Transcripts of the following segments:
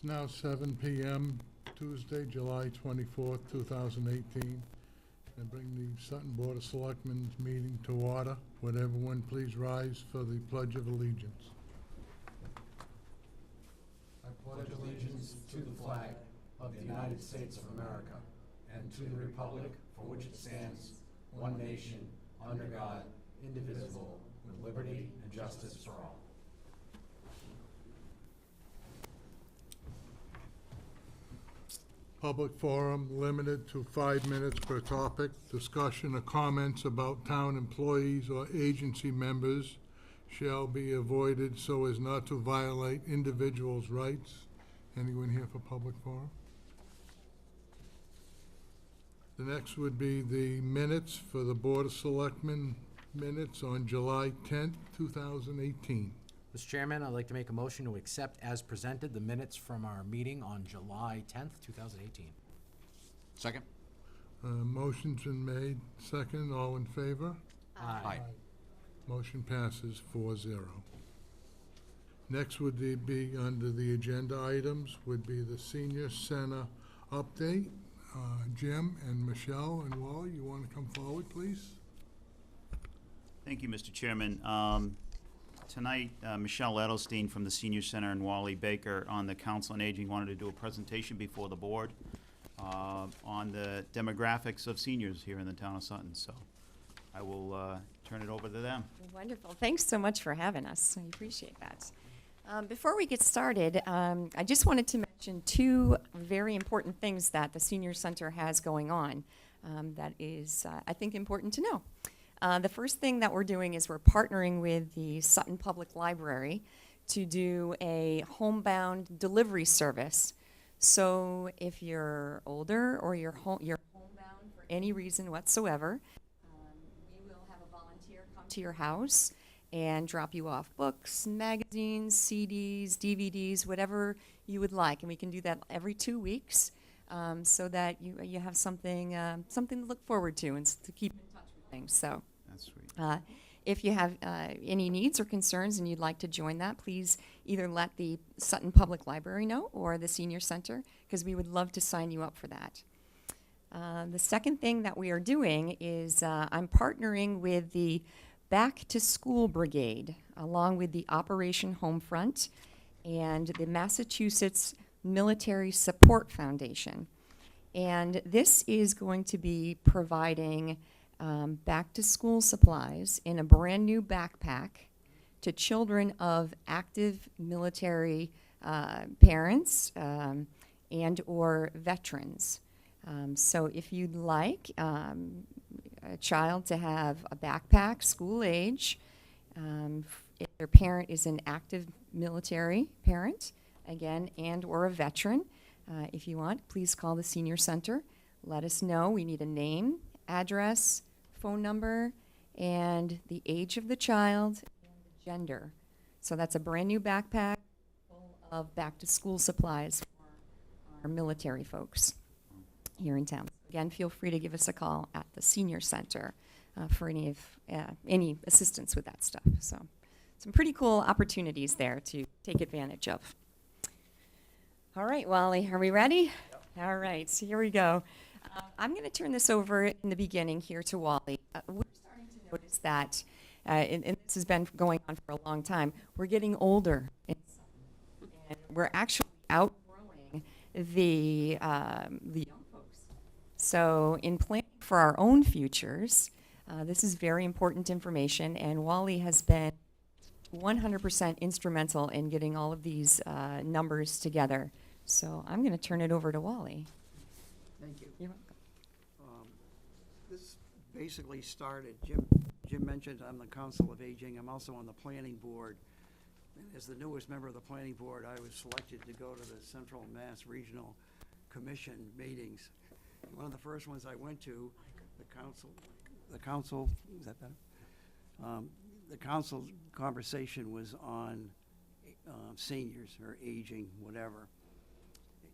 now 7 p.m., Tuesday, July 24th, 2018. And bring the Sutton Board of Selectmen's meeting to order. Would everyone please rise for the Pledge of Allegiance? I pledge allegiance to the flag of the United States of America and to the republic for which it stands, one nation, under God, indivisible, with liberty and justice for all. Public forum limited to 5 minutes per topic. Discussion or comments about town employees or agency members shall be avoided so as not to violate individuals' rights. Anyone here for public forum? The next would be the minutes for the Board of Selectmen minutes on July 10th, 2018. Mr. Chairman, I'd like to make a motion to accept as presented the minutes from our meeting on July 10th, 2018. Second? Motion's been made. Second, all in favor? Aye. Motion passes 4-0. Next would be under the agenda items would be the Senior Center update. Jim and Michelle and Wally, you want to come forward, please? Thank you, Mr. Chairman. Tonight, Michelle Edelstein from the Senior Center and Wally Baker on the Council on Aging wanted to do a presentation before the board on the demographics of seniors here in the town of Sutton. So I will turn it over to them. Wonderful. Thanks so much for having us. I appreciate that. Before we get started, I just wanted to mention two very important things that the Senior Center has going on that is, I think, important to know. The first thing that we're doing is we're partnering with the Sutton Public Library to do a homebound delivery service. So if you're older or you're homebound for any reason whatsoever, we will have a volunteer come to your house and drop you off books, magazines, CDs, DVDs, whatever you would like. And we can do that every 2 weeks so that you have something to look forward to and to keep in touch with things. So That's sweet. if you have any needs or concerns and you'd like to join that, please either let the Sutton Public Library know or the Senior Center, because we would love to sign you up for that. The second thing that we are doing is I'm partnering with the Back to School Brigade, along with the Operation Homefront and the Massachusetts Military Support Foundation. And this is going to be providing back-to-school supplies in a brand-new backpack to children of active military parents and or veterans. So if you'd like a child to have a backpack, school age, if their parent is an active military parent, again, and or a veteran, if you want, please call the Senior Center. Let us know. We need a name, address, phone number, and the age of the child and the gender. So that's a brand new backpack full of back-to-school supplies for our military folks here in town. Again, feel free to give us a call at the Senior Center for any assistance with that stuff. So some pretty cool opportunities there to take advantage of. All right, Wally, are we ready? Yep. All right, so here we go. I'm going to turn this over in the beginning here to Wally. We're starting to notice that, and this has been going on for a long time, we're getting older. And we're actually outgrowing the young folks. So in planning for our own futures, this is very important information, and Wally has been 100% instrumental in getting all of these numbers together. So I'm going to turn it over to Wally. Thank you. You're welcome. This basically started, Jim mentioned I'm the Council of Aging. I'm also on the Planning Board. And as the newest member of the Planning Board, I was selected to go to the Central Mass Regional Commission meetings. And one of the first ones I went to, the council, is that better? The council conversation was on seniors or aging, whatever.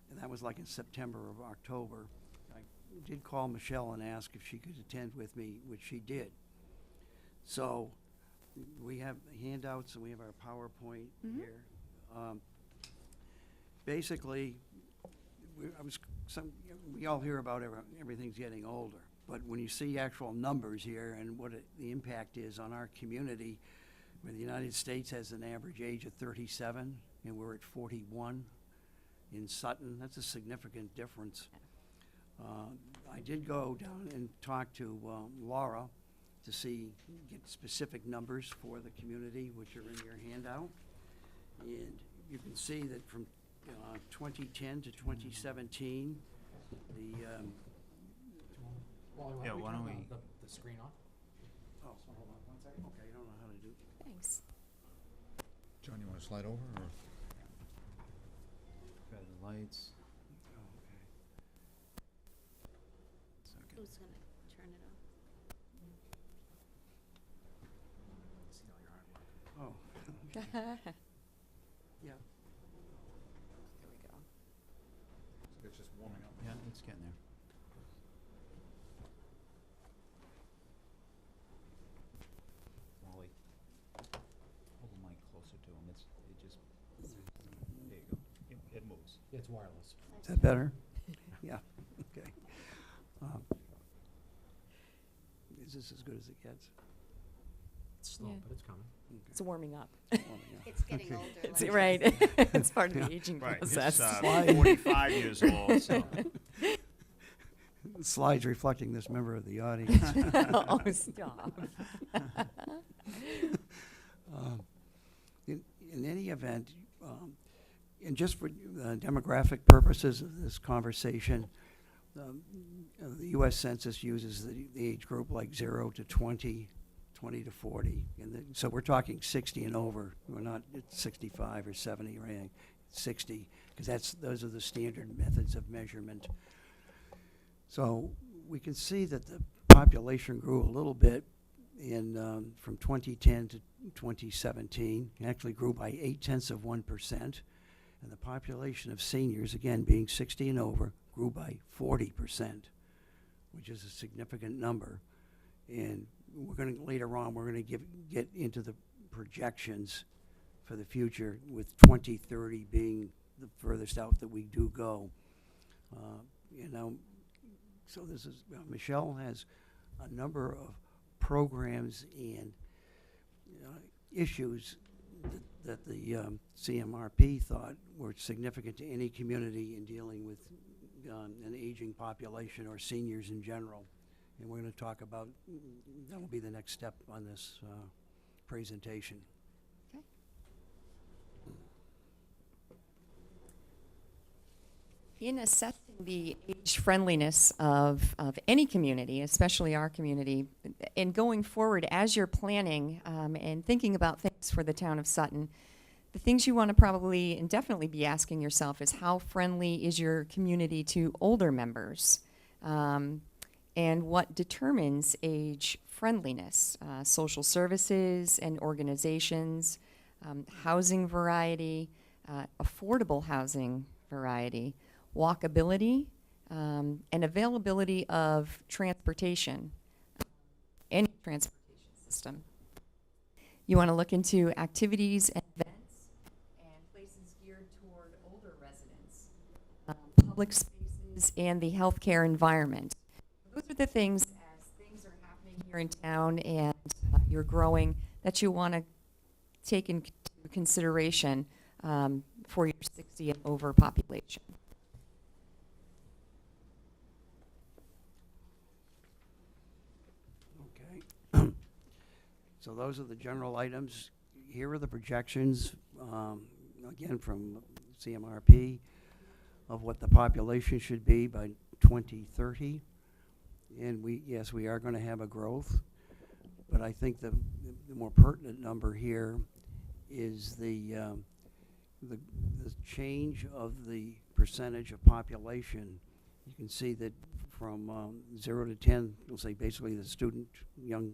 And that was like in September or October. I did call Michelle and ask if she could attend with me, which she did. So we have handouts and we have our PowerPoint here. basically, we all hear about everything's getting older, but when you see actual numbers here and what the impact is on our community, where the United States has an average age of 37, and we're at 41 in Sutton, that's a significant difference. I did go down and talk to Laura to get specific numbers for the community, which are in your handout. And you can see that from 2010 to 2017, the, Yeah, why don't we- The screen off? oh, hold on one second. Okay, I don't know how to do. Thanks. John, you want to slide over, or? Grab the lights. Oh, okay. Second. Who's gonna turn it on? See all your hard work. Oh, There yeah. we go. It's just warming up. Yeah, it's getting there. Wally, hold the mic closer to him. There you go. It moves. It's wireless. Is that better? Yeah, okay. Is this as good as it gets? It's slow, Yeah. but it's coming. It's warming up. Oh, yeah. It's getting older. It's like- right. It's part of the aging Right, process. it's 45 years old, so. Slides reflecting this member of the audience. Oh, stop. In any event, and just for demographic purposes of this conversation, the U.S. Census uses the age group like 0 to 20, 20 to 40. So we're talking 60 and over. We're not at 65 or 70 or anything, 60, because those are the standard methods of measurement. So we can see that the population grew a little bit from 2010 to 2017. It actually grew by 0.8%. And the population of seniors, again being 60 and over, grew by 40%, which is a significant number. And we're going to, later on, we're going to get into the projections for the future, with 2030 being the furthest out that we do go. So this is, Michelle has a number of programs and issues that the CMRP thought were significant to any community in dealing with an aging population or seniors in general. And we're going to talk about, that will be the next step on this presentation. Okay. In assessing the age friendliness of any community, especially our community, and going forward as you're planning and thinking about things for the town of Sutton, the things you want to probably and definitely be asking yourself is, how friendly is your community to older members? And what determines age friendliness? Social services and organizations, housing variety, affordable housing variety, walkability, and availability of transportation, any transportation system. You want to look into activities and events and places geared toward older residents, public spaces, and the healthcare environment. Those are the things, as things are happening here in town and you're growing, that you want to take into consideration for your 60 and over population. Okay. So those are the general items. Here are the projections, again from CMRP, of what the population should be by 2030. And yes, we are going to have a growth, but I think the more pertinent number here is the change of the percentage of population. You can see that from 0 to 10, we'll say basically the student, young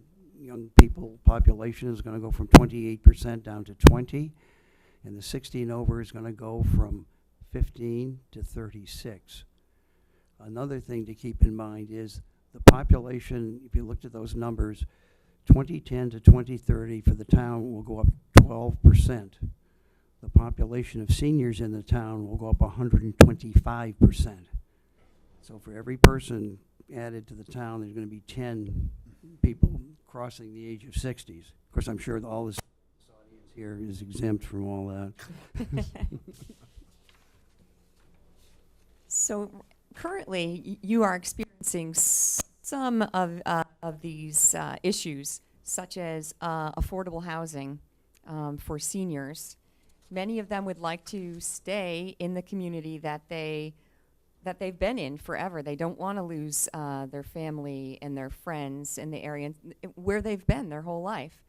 people population is going to go from 28% down to 20, and the 60 and over is going to go from 15 to 36. Another thing to keep in mind is the population, if you looked at those numbers, 2010 to 2030 for the town will go up 12%. the population of seniors in the town will go up 125%. So for every person added to the town, there's going to be 10 people crossing the age of 60s. Of course, I'm sure that all this audience here is exempt from all that. So currently, you are experiencing some of these issues, such as affordable housing for seniors. Many of them would like to stay in the community that they've been in forever. They don't want to lose their family and their friends in the area where they've been their whole life.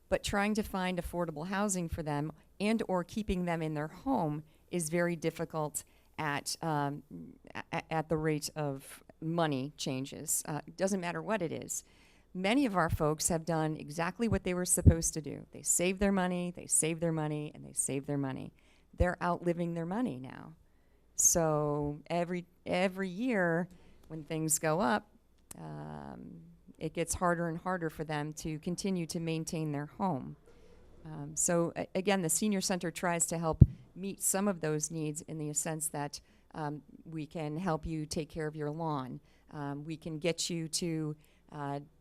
But trying to find affordable housing for them and or keeping them in their home is very difficult at the rate of money changes. It doesn't matter what it is. Many of our folks have done exactly what they were supposed to do. They saved their money, they saved their money, and they saved their money. They're outliving their money now. So every year when things go up, it gets harder and harder for them to continue to maintain their home. So again, the Senior Center tries to help meet some of those needs in the sense that we can help you take care of your lawn. We can get you to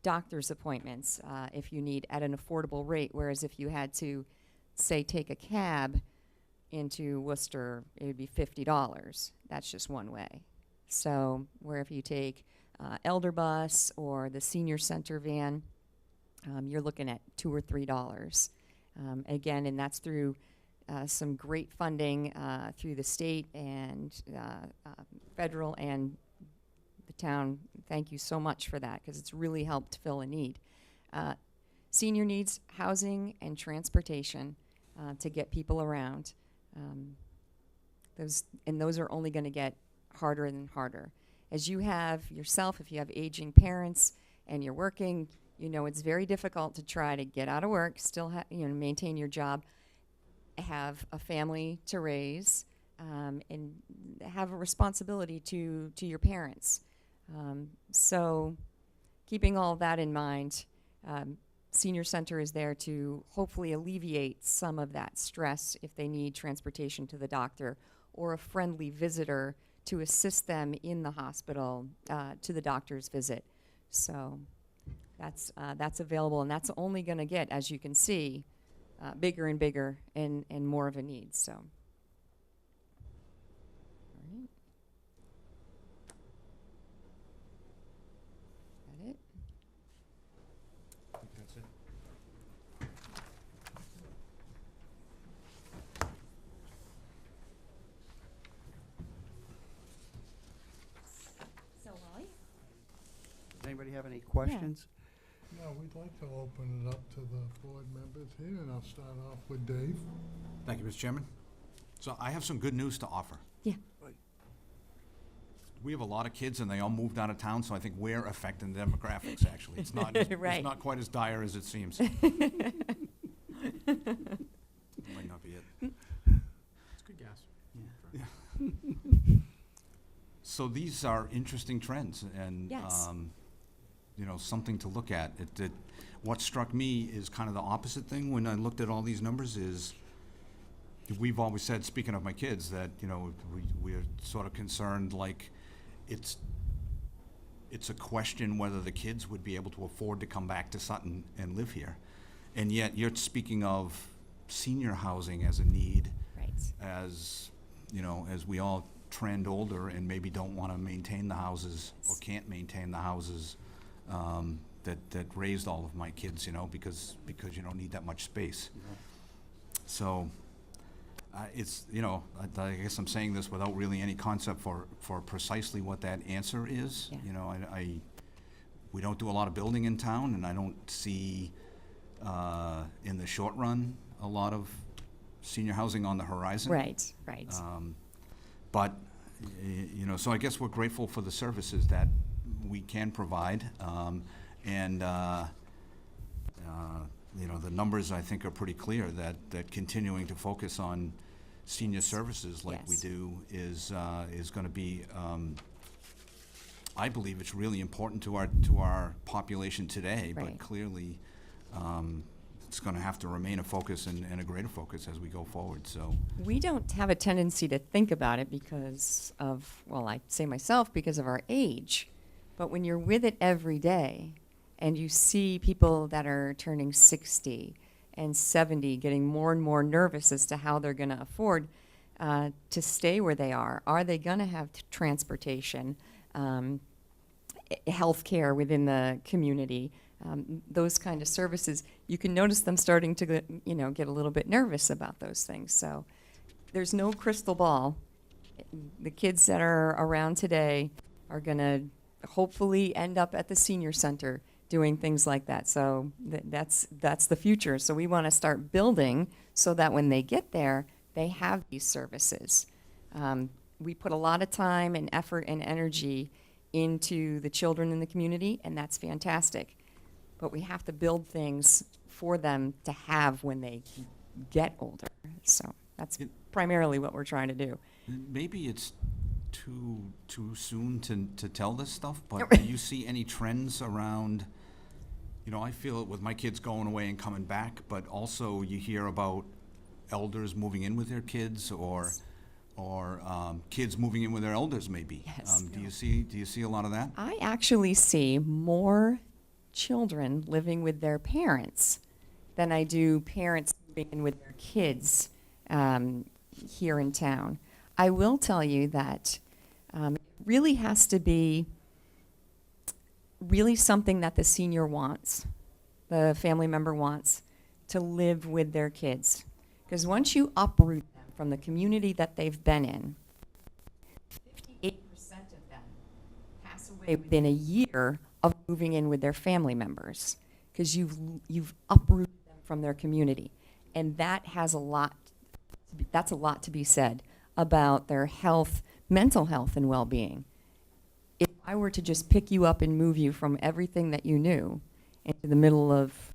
doctor's appointments if you need at an affordable rate, whereas if you had to, say, take a cab into Worcester, it would be $50. That's just one way. So where if you take Elder Bus or the Senior Center van, you're looking at $2 or $3. Again, and that's through some great funding through the state and federal and the town. Thank you so much for that, because it's really helped fill a need. Senior needs housing and transportation to get people around. Those are only going to get harder and harder. As you have yourself, if you have aging parents and you're working, you know it's very difficult to try to get out of work, still maintain your job, have a family to raise, and have a responsibility to your parents. So keeping all of that in mind, Senior Center is there to hopefully alleviate some of that stress if they need transportation to the doctor or a friendly visitor to assist them in the hospital to the doctor's visit. So that's available, and that's only going to get, as you can see, bigger and bigger and more of a need. So. All right. That it? I think that's it. So, Wally? Does anybody have any questions? No, we'd like to open it up to the board members here, and I'll start off with Dave. Thank you, Mr. Chairman. So I have some good news to offer. Yeah. We have a lot of kids and they all moved out of town, so I think we're affecting the demographics, actually. It's not, Right. it's not quite as dire as it seems. Might not be it. It's good gas. So these are interesting trends and, Yes. Something to look at. What struck me is kind of the opposite thing when I looked at all these numbers is we've always said, speaking of my kids, that, we're sort of concerned like it's a question whether the kids would be able to afford to come back to Sutton and live here. And yet you're speaking of senior housing as a need, Right. as we all trend older and maybe don't want to maintain the houses or can't maintain the houses that raised all of my kids, because you don't need that much space. So it's, I guess I'm saying this without really any concept for precisely what that answer is. Yeah. We don't do a lot of building in town, and I don't see in the short run a lot of senior housing on the horizon. Right. But, so I guess we're grateful for the services that we can provide. The numbers, I think, are pretty clear that continuing to focus on senior services like we Yes. do is going to be, I believe it's really important to our population today, Right. but clearly it's gonna have to remain a focus and a greater focus as we go forward, so. We don't have a tendency to think about it because of, well, I say myself, because of our age. But when you're with it every day and you see people that are turning 60 and 70 getting more and more nervous as to how they're going to afford to stay where they are they going to have transportation, health care within the community, those kind of services, you can notice them starting to get a little bit nervous about those things. So there's no crystal ball. The kids that are around today are going to hopefully end up at the senior center doing things like that. So that's the future. So we want to start building so that when they get there, they have these services. We put a lot of time and effort and energy into the children in the community, and that's fantastic. But we have to build things for them to have when they get older. So that's primarily what we're trying to do. Maybe it's too soon to tell this stuff, but do you see any trends around, I feel it with my kids going away and coming back, but also you hear about elders moving in with their kids or kids moving in with their elders maybe. Yes. Do you see a lot of that? I actually see more children living with their parents than I do parents living in with their kids here in town. I will tell you that it really has to be really something that the senior wants, the family member wants, to live with their kids. Because once you uproot them from the community that they've been in, 58% of them pass away within a year of moving in with their family members, because you've uprooted them from their community. And that has that's a lot to be said about their health, mental health and well-being. If I were to just pick you up and move you from everything that you knew into the middle of,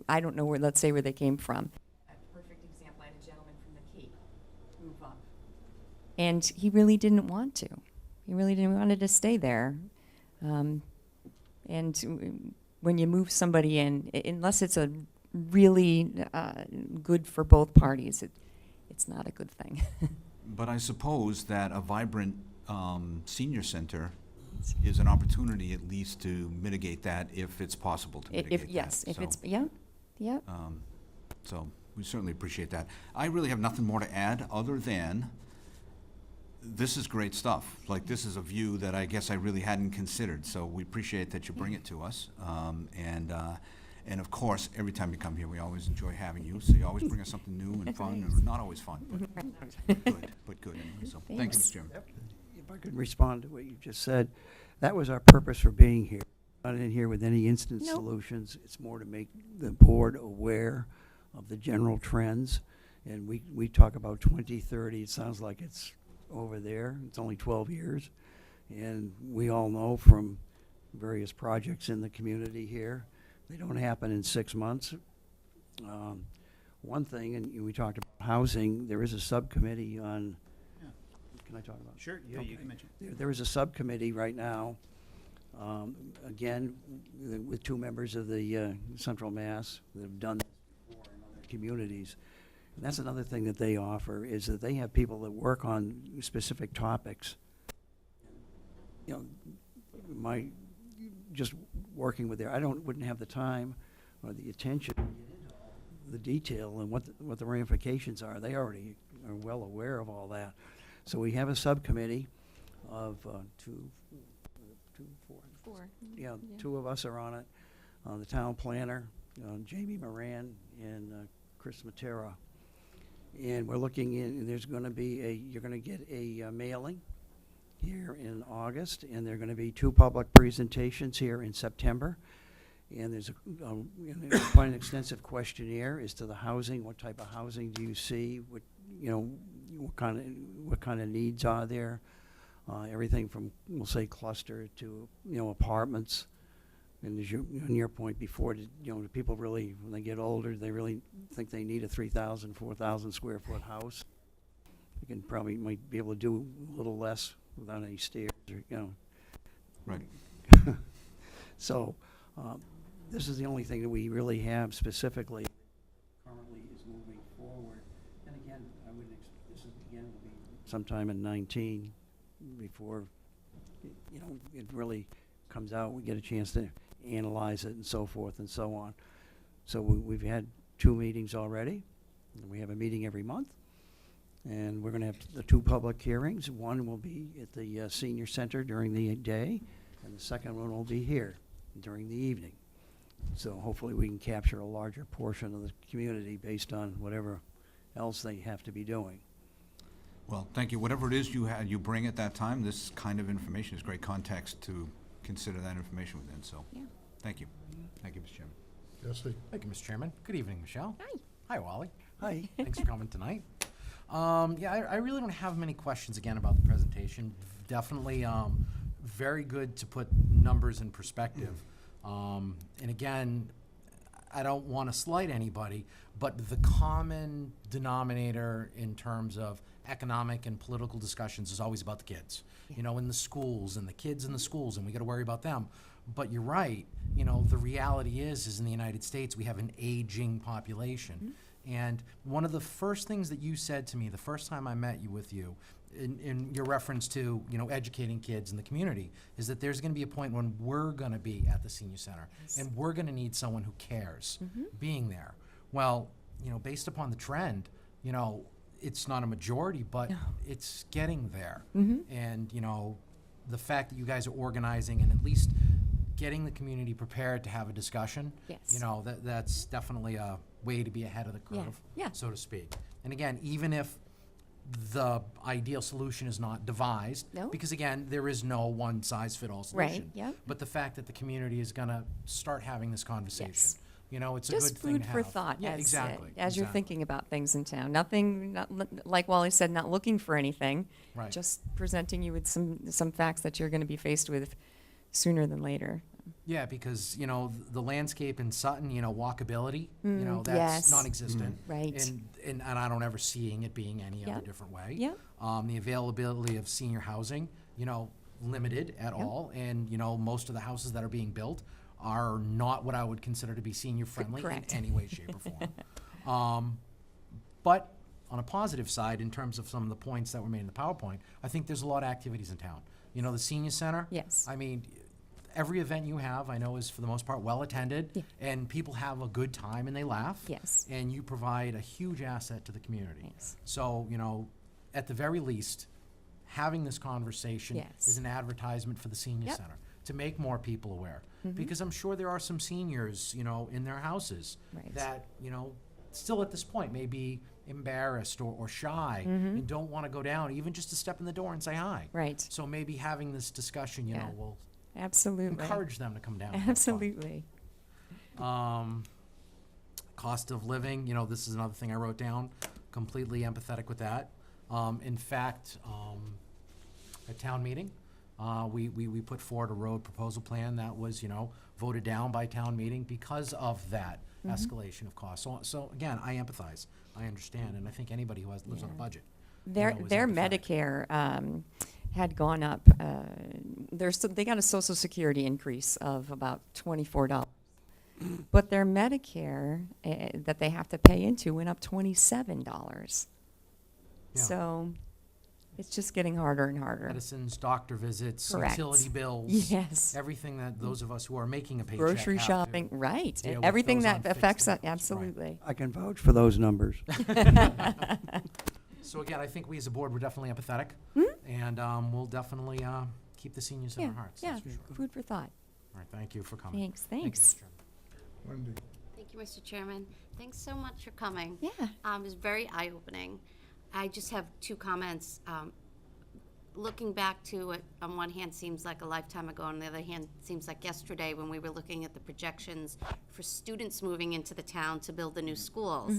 I don't know where, let's say where they came from. A perfect example, I had a gentleman from the Cape move up. And he really didn't want to. He really didn't want to stay there. And when you move somebody in, unless it's a really good for both parties, it's not a good thing. But I suppose that a vibrant senior center is an opportunity at least to mitigate that if it's possible to mitigate that. Yes, if So, it's, yeah. So we certainly appreciate that. I really have nothing more to add other than this is great stuff. Like, this is a view that I guess I really hadn't considered, so we appreciate that you bring it to us. And of course, every time you come here, we always enjoy having you, so you always bring us something new and fun, or not always fun, but good anyway. So, thank you, Thanks. Mr. Chairman. If I could respond to what you just said, that was our purpose for being here. Not in here with any instant Nope. solutions. It's more to make the board aware of the general trends. And we talk about 2030, it sounds like it's over there. It's only 12 years. And we all know from various projects in the community here, they don't happen in 6 months. One thing, and we talked about housing, there is a subcommittee on, can I talk about it? Sure, yeah, you Okay. can mention. There is a subcommittee right now, again, with 2 members of the Central Mass that have done this before in other communities. And that's another thing that they offer, is that they have people that work on specific topics. Just working with there, wouldn't have the time or the attention to get into all the detail and what the ramifications are. They already are well aware of all that. So we have a subcommittee of Four. yeah, 2 of us are on it. The town planner, Jamie Moran and Chris Matera. And we're looking in, there's gonna be you're gonna get a mailing here in August, and there are gonna be 2 public presentations here in September. And there's quite an extensive questionnaire as to the housing, what type of housing do you see, what kind of needs are there? Everything from, we'll say, cluster to, apartments. And as on your point before, do people really, when they get older, they really think they need a 3,000, 4,000 square foot house? You might be able to do a little less without any stairs, or. Right. So, this is the only thing that we really have specifically currently is moving forward. And again, I would, this is, again, will be sometime in 19 before, you know, it really comes out, we get a chance to analyze it and so forth and so on. So we've had 2 meetings already, and we have a meeting every month. And we're gonna have the 2 public hearings. One will be at the senior center during the day, and the second one will be here during the evening. So hopefully we can capture a larger portion of the community based on whatever else they have to be doing. Well, thank you. Whatever it is you bring at that time, this kind of information is great context to consider that information within, so. Yeah. Thank you. Thank you, Mr. Chairman. Jesse? Thank you, Mr. Chairman. Good evening, Michelle. Hi. Hi, Wally. Hi. Thanks for coming tonight. Yeah, I really don't have many questions again about the presentation. Definitely very good to put numbers in perspective. And again, I don't want to slight anybody, but the common denominator in terms of economic and political discussions is always about the kids. You know, in the schools, and the kids in the schools, and we got to worry about them. But you're right, you know, the reality is in the United States, we have an aging population. And one of the first things that you said to me the first time I met you in your reference to, you know, educating kids in the community, is that there's going to be a point when we're going to be at the senior center, and we're going to need someone who cares being there. Well, you know, based upon the trend, you know, it's not a majority, but it's getting there. And, you know, the fact that you guys are organizing and at least getting the community prepared to have a discussion, Yes. you know, that's definitely a way to be ahead of the Yeah, curve, yeah. so to speak. And again, even if the ideal solution is not devised, No. because again, there is no one-size-fit-all solution. yep. But the fact that the community is gonna start having this conversation, Yes. you know, it's a Just good thing food to for have. thought Yeah, as, exactly. as you're exactly. thinking about things in town. Nothing, like Wally said, not looking for anything. Right. Just presenting you with some facts that you're going to be faced with sooner than later. Yeah, because, you know, the landscape in Sutton, you know, walkability, you know, that's yes. non-existent. Right. And I don't ever seeing it being any Yeah. other different way. Yeah. The availability of senior housing, you know, limited at all. And, you know, most of the houses that are being built are not what I would consider to be senior friendly in Correct. any way, shape, or form. But on a positive side, in terms of some of the points that were made in the PowerPoint, I think there's a lot of activities in town. You know, the senior center. Yes. I mean, every event you have, I know, is for the most part well-attended, Yeah. and people have a good time and they laugh. Yes. And you provide a huge asset to the community. Yes. So, you know, at the very least, having this conversation Yes. is an advertisement for the senior Yep. center, to make more people aware. Because I'm sure there are some seniors, you know, in their houses Right. that, you know, still at this point may be embarrassed or shy and don't want to go down, even just to step in the door and say hi. Right. So maybe having this discussion, you Yeah. know, will Absolutely. encourage them to come down. and have fun. Absolutely. Cost of living, you know, this is another thing I wrote down, completely empathetic with that. In fact, at town meeting, we put forward a road proposal plan that was, you know, voted down by town meeting because of that escalation of costs. So again, I empathize, I understand, and I think anybody who lives on a Yeah. budget. Their you know, is their empathetic. Medicare had gone up. They got a Social Security increase of about $24, but their Medicare that they have to pay into went up $27. Yeah. So it's just getting harder and harder. Medicines, doctor visits, Correct. utility bills. Yes. Everything that those of us who are making a paycheck Grocery have to shopping, right? deal with Everything those that unfixed affects incomes. Right. absolutely. I can vouch for those numbers. So again, I think we as a board, we're definitely empathetic, and we'll definitely keep the seniors in Yeah, our hearts, yeah. that's for sure. Food for thought. All right, thank you for coming. Thanks. Thank you, Thanks. Mr. Chairman. Wendy? Thank you, Mr. Chairman. Thanks so much for coming. Yeah. It was very eye-opening. I just have 2 comments. Looking back to it, on one hand, seems like a lifetime ago, on the other hand, seems like yesterday when we were looking at the projections for students moving into the town to build the new schools.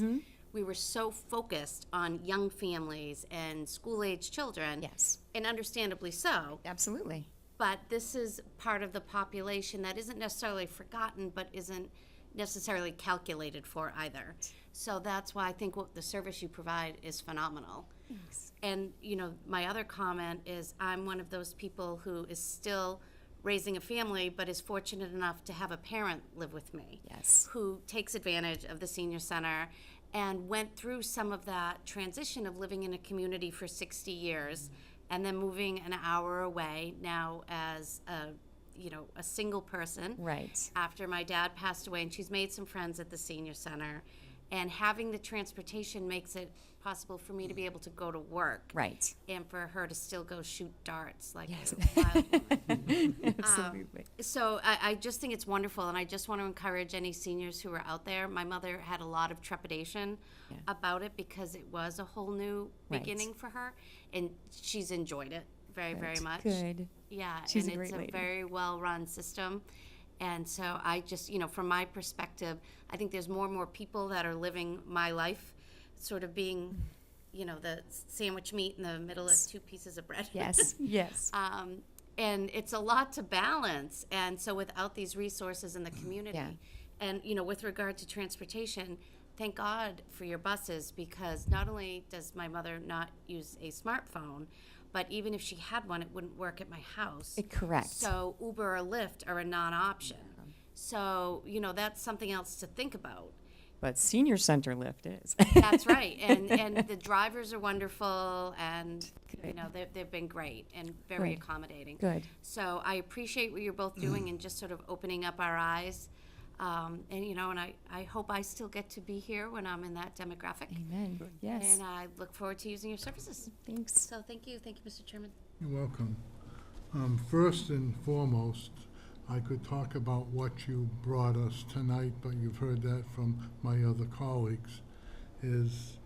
We were so focused on young families and school-age children. Yes. And understandably so. Absolutely. But this is part of the population that isn't necessarily forgotten, but isn't necessarily calculated for either. So that's why I think what the service you provide is phenomenal. Thanks. And, you know, my other comment is I'm one of those people who is still raising a family, but is fortunate enough to have a parent live with me. Yes. Who takes advantage of the senior center and went through some of that transition of living in a community for 60 years and then moving an hour away now as a single person. Right. After my dad passed away, and she's made some friends at the senior center. And having the transportation makes it possible for me to be able to go to work. Right. And for her to still go shoot darts like Yes. a wild woman. Absolutely. So I just think it's wonderful, and I just want to encourage any seniors who are out there. My mother had a lot of trepidation Yeah. about it because it was a whole new Right. beginning for her, and she's enjoyed it very, very Good. much. Good. Yeah, She's a and it's great a lady. very well-run system. And so I just, from my perspective, I think there's more and more people that are living my life, sort of being, the sandwich meat in the middle of two pieces of bread. Yes. Yes. And it's a lot to balance. And so without these resources in the community, Yeah. and, with regard to transportation, thank God for your buses, because not only does my mother not use a smartphone, but even if she had one, it wouldn't work at my house. Correct. So Uber or Lyft are a non-option. So, that's something else to think about. But senior center lift is. That's right. And the drivers are wonderful, and, Good. they've been great and very Good. accommodating. Good. So I appreciate what you're both doing and just sort of opening up our eyes. And I hope I still get to be here when I'm in that demographic. Amen. Yes. And I look forward to using your services. Thanks. So thank you, Mr. Chairman. You're welcome. First and foremost, I could talk about what you brought us tonight, but you've heard that from my other colleagues, is,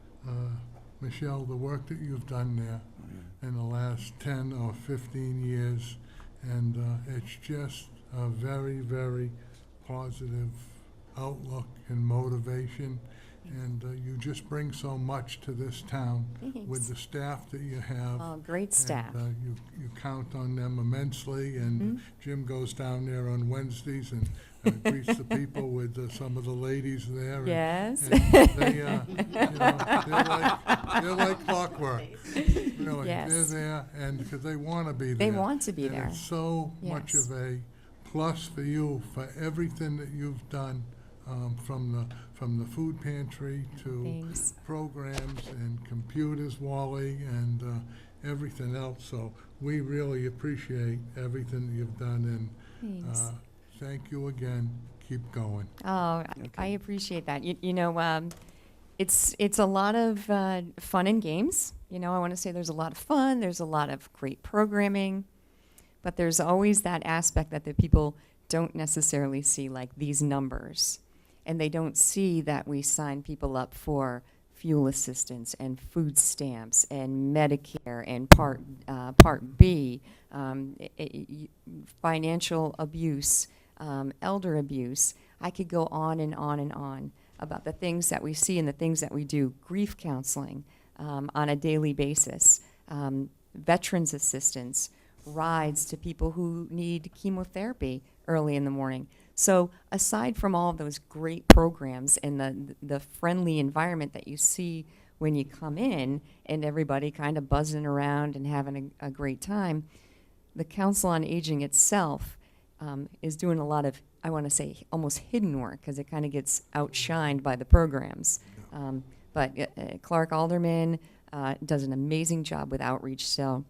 Michelle, the work that you've done there in the last 10 or 15 years, and it's just a very, very positive outlook and motivation, and you just bring so much to this town with Thanks. the staff that you have. Oh, great staff. And, you count on them immensely, and Jim goes down there on Wednesdays and greets the people with some of the ladies there. and- Yes. And they, they're like clockwork. Really, Yes. they're there, and because they want to be there. They want to be And there. it's so much Yes. of a plus for you for everything that you've done, from the food pantry to Thanks. programs and computers, Wally, and everything else. So we really appreciate everything that you've done, and Thanks. thank you again. Keep going. Oh, I appreciate that. It's a lot of fun and games. I want to say there's a lot of fun. There's a lot of great programming, but there's always that aspect that the people don't necessarily see, like these numbers, and they don't see that we sign people up for fuel assistance and food stamps and Medicare and Part B, financial abuse, elder abuse. I could go on and on and on about the things that we see and the things that we do. Grief counseling on a daily basis, veterans assistance, rides to people who need chemotherapy early in the morning. So aside from all of those great programs and the friendly environment that you see when you come in and everybody kind of buzzing around and having a great time, the Council on Aging itself is doing a lot of, I want to say, almost hidden work, because it kind of gets outshined by the programs. But Clark Alderman does an amazing job with outreach. So,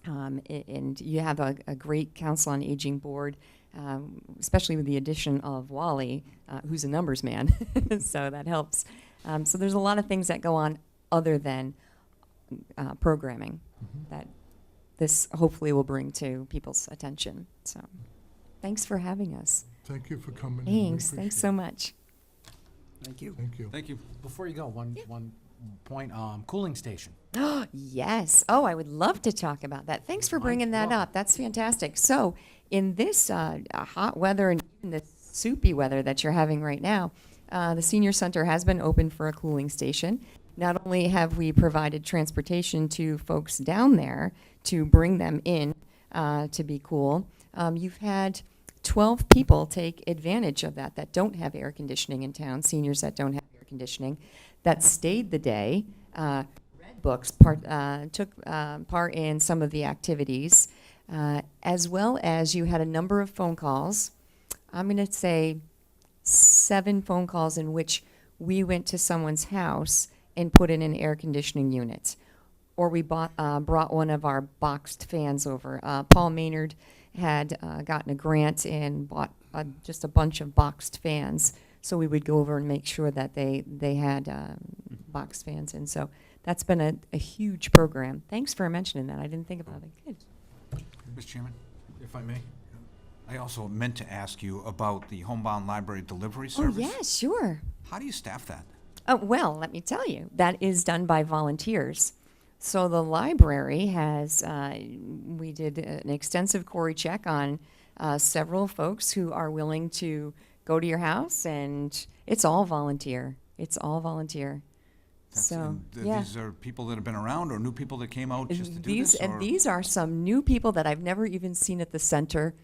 and you have a great Council on Aging board, especially with the addition of Wally, who's a numbers man. So that helps. So there's a lot of things that go on other than programming that this hopefully will bring to people's attention. So thanks for having us. Thank you for coming in. We Thanks. Thanks appreciate so much. Thank you. it. Thank you. Thank you. Before you go, one point, cooling station. Yes. Oh, I would love to talk about that. Thanks for bringing that up. That's fantastic. So, in this hot weather and in the soupy weather that you're having right now, the senior center has been open for a cooling station. Not only have we provided transportation to folks down there to bring them in to be cool, you've had 12 people take advantage of that don't have air conditioning in town, seniors that don't have air conditioning, that stayed the day, read books, took part in some of the activities, as well as you had a number of phone calls. I'm going to say 7 phone calls in which we went to someone's house and put in an air conditioning unit. Or we brought one of our boxed fans over. Paul Maynard had gotten a grant and bought just a bunch of boxed fans. So we would go over and make sure that they had boxed fans. And so that's been a huge program. Thanks for mentioning that. I didn't think about it. Good. Mr. Chairman, if I may, I also meant to ask you about the homebound library delivery service. Oh, yeah, sure. How do you staff that? Well, let me tell you, that is done by volunteers. So the library has, we did an extensive query check on several folks who are willing to go to your house, and it's all volunteer. It's all volunteer. So, yeah. These are people that have been around, or new people that came out just to do These, this? and or- these are some new people that I've never even seen at the center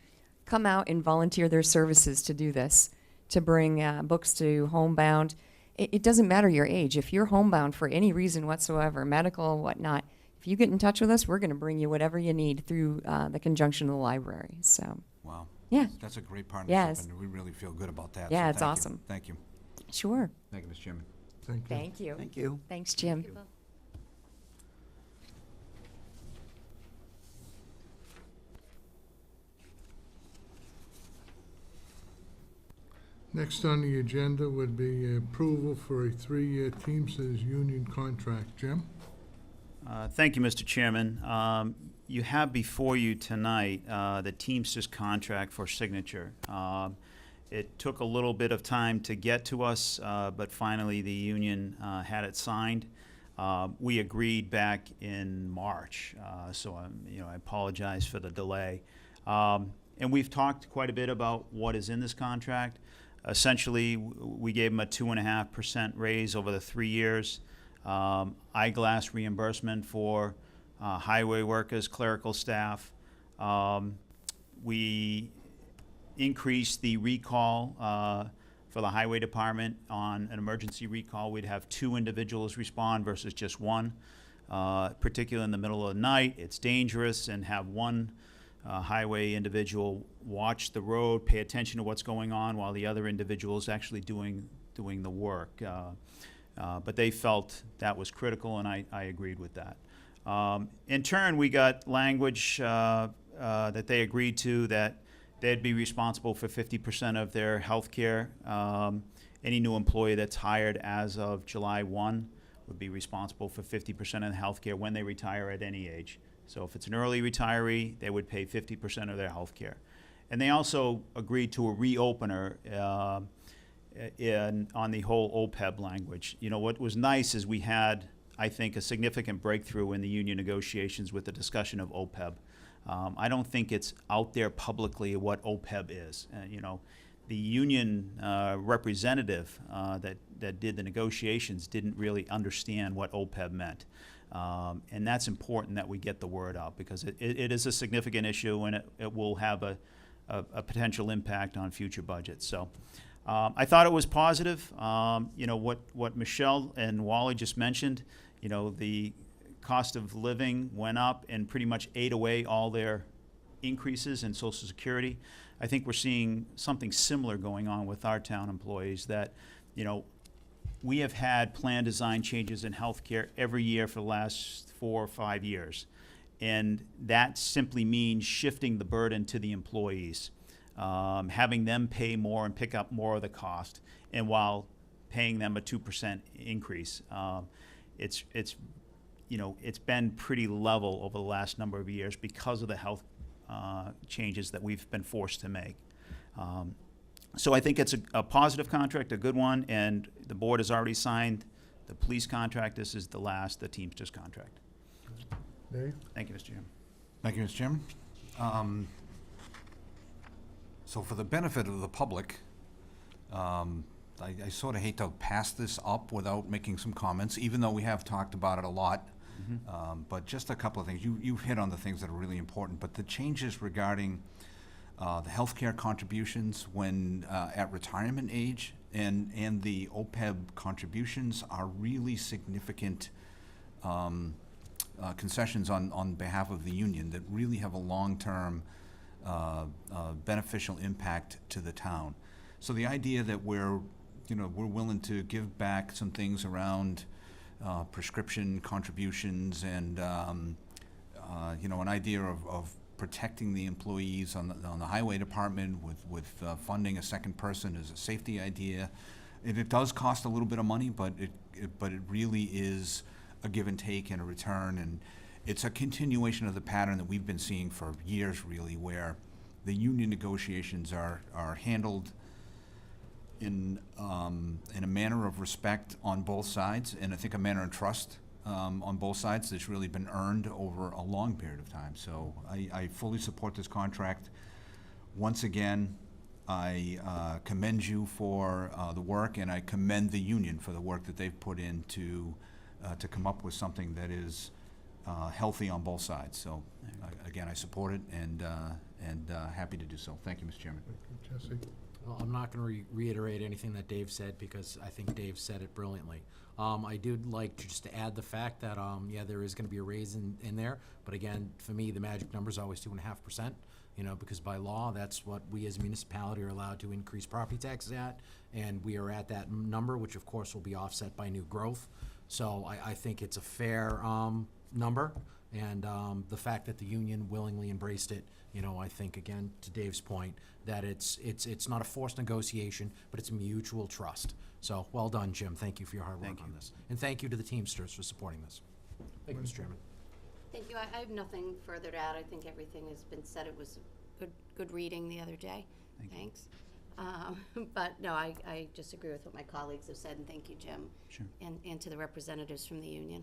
come out and volunteer their services to do this, to bring books to homebound. It doesn't matter your age. If you're homebound for any reason whatsoever, medical, whatnot, if you get in touch with us, we're going to bring you whatever you need through the conjunction of the library. So, Wow. yeah, That's a great partnership, Yes. and we really feel good about that. Yeah, so it's thank you. awesome. Thank you. sure. Thank you, Mr. Chairman. Thank you. Thank you. Thank you. Thanks, Jim. Next on the agenda would be approval for a 3-year Teamsters union contract. Jim? Thank you, Mr. Chairman. You have before you tonight the Teamsters contract for signature. It took a little bit of time to get to us, but finally the union had it signed. We agreed back in March, so I apologize for the delay. And we've talked quite a bit about what is in this contract. Essentially, we gave them a 2.5% raise over the 3 years. Eyeglass reimbursement for highway workers, clerical staff. We increased the recall for the highway department. On an emergency recall, we'd have 2 individuals respond versus just 1. Particularly in the middle of the night, it's dangerous, and have 1 highway individual watch the road, pay attention to what's going on, while the other individual is actually doing the work. But they felt that was critical, and I agreed with that. In turn, we got language that they agreed to, that they'd be responsible for 50% of their health care. Any new employee that's hired as of July 1 would be responsible for 50% of the health care when they retire at any age. So if it's an early retiree, they would pay 50% of their health care. And they also agreed to a reopener on the whole OPEB language. You know, what was nice is we had, I think, a significant breakthrough in the union negotiations with the discussion of OPEB. I don't think it's out there publicly what OPEB is. The union representative that did the negotiations didn't really understand what OPEB meant. And that's important that we get the word out, because it is a significant issue, and it will have a potential impact on future budgets. So I thought it was positive. What Michelle and Wally just mentioned, the cost of living went up and pretty much ate away all their increases in Social Security. I think we're seeing something similar going on with our town employees, that, we have had plan design changes in healthcare every year for the last 4 or 5 years. And that simply means shifting the burden to the employees, having them pay more and pick up more of the cost, and while paying them a 2% increase. It's been pretty level over the last number of years because of the health changes that we've been forced to make. So I think it's a positive contract, a good one, and the board has already signed the police contract. This is the Teamsters contract. Dave? Thank you, Mr. Chairman. Thank you, Mr. Chairman. So for the benefit of the public, I sort of hate to pass this up without making some comments, even though we have talked about it a lot. But just a couple of things. You've hit on the things that are really important, but the changes regarding the healthcare contributions when at retirement age and the OPEB contributions are really significant concessions on behalf of the union that really have a long-term beneficial impact to the town. So the idea that we're willing to give back some things around prescription contributions and, an idea of protecting the employees on the highway department with funding a second person is a safety idea. It does cost a little bit of money, but it really is a give and take and a return, and it's a continuation of the pattern that we've been seeing for years, really, where the union negotiations are handled in a manner of respect on both sides, and I think a manner of trust on both sides that's really been earned over a long period of time. So I fully support this contract. Once again, I commend you for the work, and I commend the union for the work that they've put in to come up with something that is healthy on both sides. So again, I support it and happy to do so. Thank you, Mr. Chairman. Jesse? Well, I'm not going to reiterate anything that Dave said because I think Dave said it brilliantly. I did like to just to add the fact that, there is going to be a raise in there. But again, for me, the magic number is always 2.5%, because by law, that's what we as a municipality are allowed to increase property taxes at. And we are at that number, which of course will be offset by new growth. So I think it's a fair number. And the fact that the union willingly embraced it, I think, again, to Dave's point, that it's not a forced negotiation, but it's a mutual trust. So, well done, Jim. Thank you for your hard work on this. And thank you to the Teamsters for supporting this. Thank you, Mr. Chairman. Thank you. I have nothing further to add. I think everything has been said. It was good reading the other day. Thanks. But no, I just agree with what my colleagues have said, and thank you, Jim. Sure. And to the representatives from the union.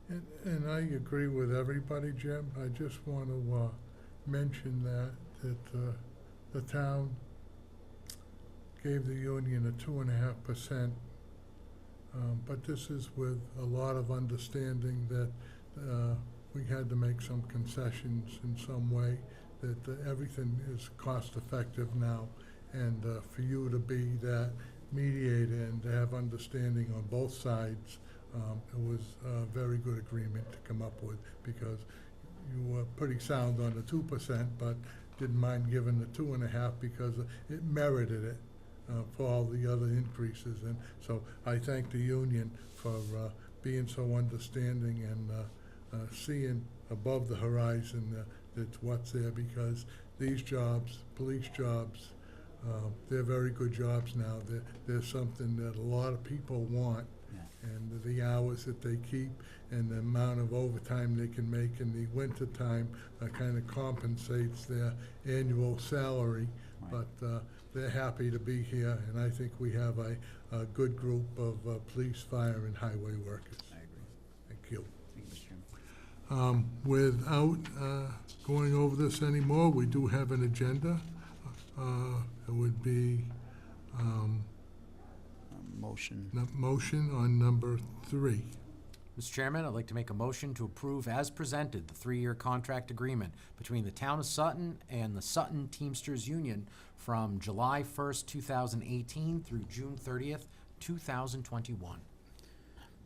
And I agree with everybody, Jim. I just want to mention that the town gave the union a 2.5%, but this is with a lot of understanding that we had to make some concessions in some way, that everything is cost-effective now, and for you to be that mediator and to have understanding on both sides, it was a very good agreement to come up with, because you were pretty sound on the 2%, but didn't mind giving the 2.5 because it merited it for all the other increases. And so I thank the union for being so understanding and seeing above the horizon that's what's there, because these jobs, police jobs, they're very good jobs now. They're something that a lot of people want. And the hours that they keep and the amount of overtime they can make in the winter time kind of compensates their annual salary. Right. But they're happy to be here, and I think we have a good group of police, fire, and highway workers. I agree. Thank you. Thank you, Mr. Chairman. Without going over this anymore, we do have an agenda. It would be motion on number 3. Mr. Chairman, I'd like to make a motion to approve as presented the 3-year contract agreement between the Town of Sutton and the Sutton Teamsters Union from July 1st, 2018 through June 30th, 2021.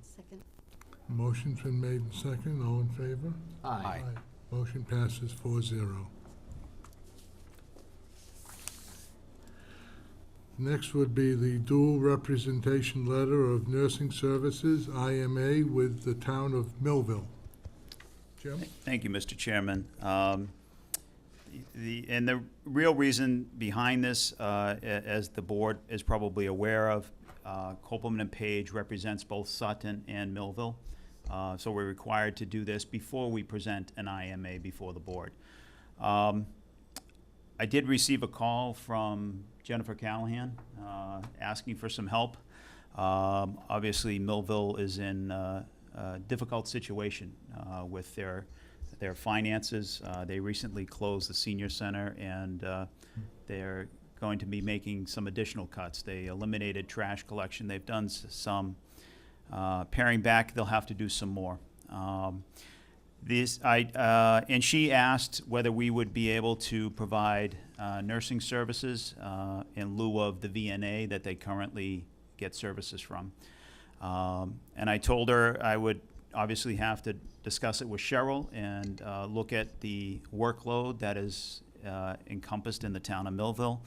Second. Motion's been made and seconded. All in favor? Aye. Motion passes 4-0. Next would be the dual representation letter of nursing services, IMA, with the town of Millville. Jim? Thank you, Mr. Chairman. The real reason behind this, as the board is probably aware of, Copeland and Page represents both Sutton and Millville. So we're required to do this before we present an IMA before the board. I did receive a call from Jennifer Callahan asking for some help. Obviously, Millville is in a difficult situation with their finances. They recently closed the senior center, and they're going to be making some additional cuts. They eliminated trash collection. They've done some paring back. They'll have to do some more. And she asked whether we would be able to provide nursing services in lieu of the VNA that they currently get services from. And I told her I would obviously have to discuss it with Cheryl and look at the workload that is encompassed in the town of Millville.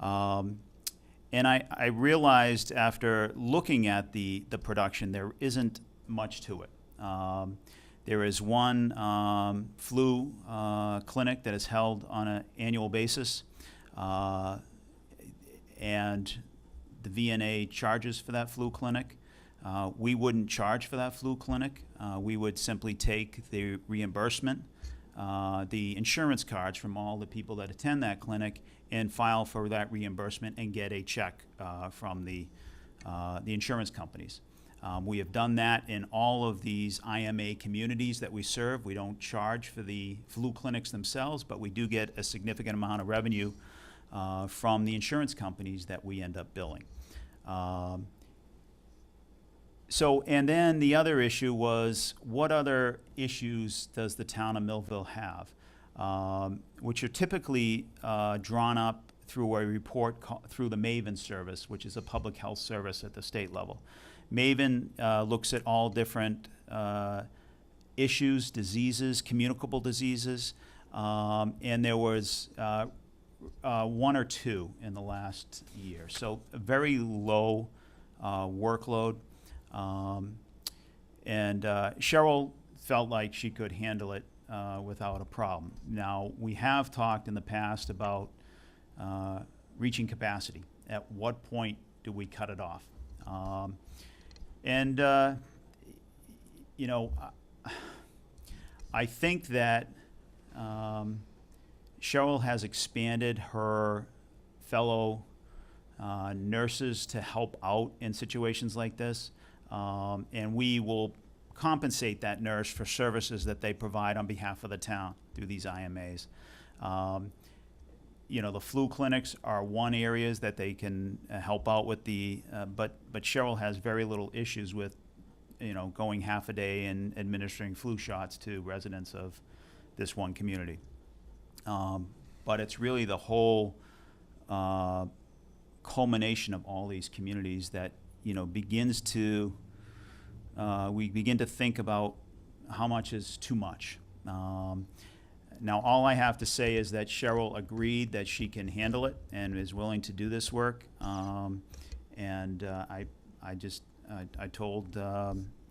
And I realized after looking at the production, there isn't much to it. There is one flu clinic that is held on an annual basis, and the VNA charges for that flu clinic. We wouldn't charge for that flu clinic. We would simply take the reimbursement, the insurance cards from all the people that attend that clinic, and file for that reimbursement and get a check from the insurance companies. We have done that in all of these IMA communities that we serve. We don't charge for the flu clinics themselves, but we do get a significant amount of revenue from the insurance companies that we end up billing. And then the other issue was, what other issues does the town of Millville have? Which are typically drawn up through a report through the MAVEN service, which is a public health service at the state level. MAVEN looks at all different issues, diseases, communicable diseases, and there was one or two in the last year. So a very low workload. And Cheryl felt like she could handle it without a problem. Now, we have talked in the past about reaching capacity. At what point do we cut it off? You know, I think that Cheryl has expanded her fellow nurses to help out in situations like this. And we will compensate that nurse for services that they provide on behalf of the town through these IMAs. You know, the flu clinics are one areas that they can help out with but Cheryl has very little issues with, you know, going half a day and administering flu shots to residents of this one community. But it's really the whole culmination of all these communities that, you know, begins to, we begin to think about how much is too much. Now, all I have to say is that Cheryl agreed that she can handle it and is willing to do this work. I told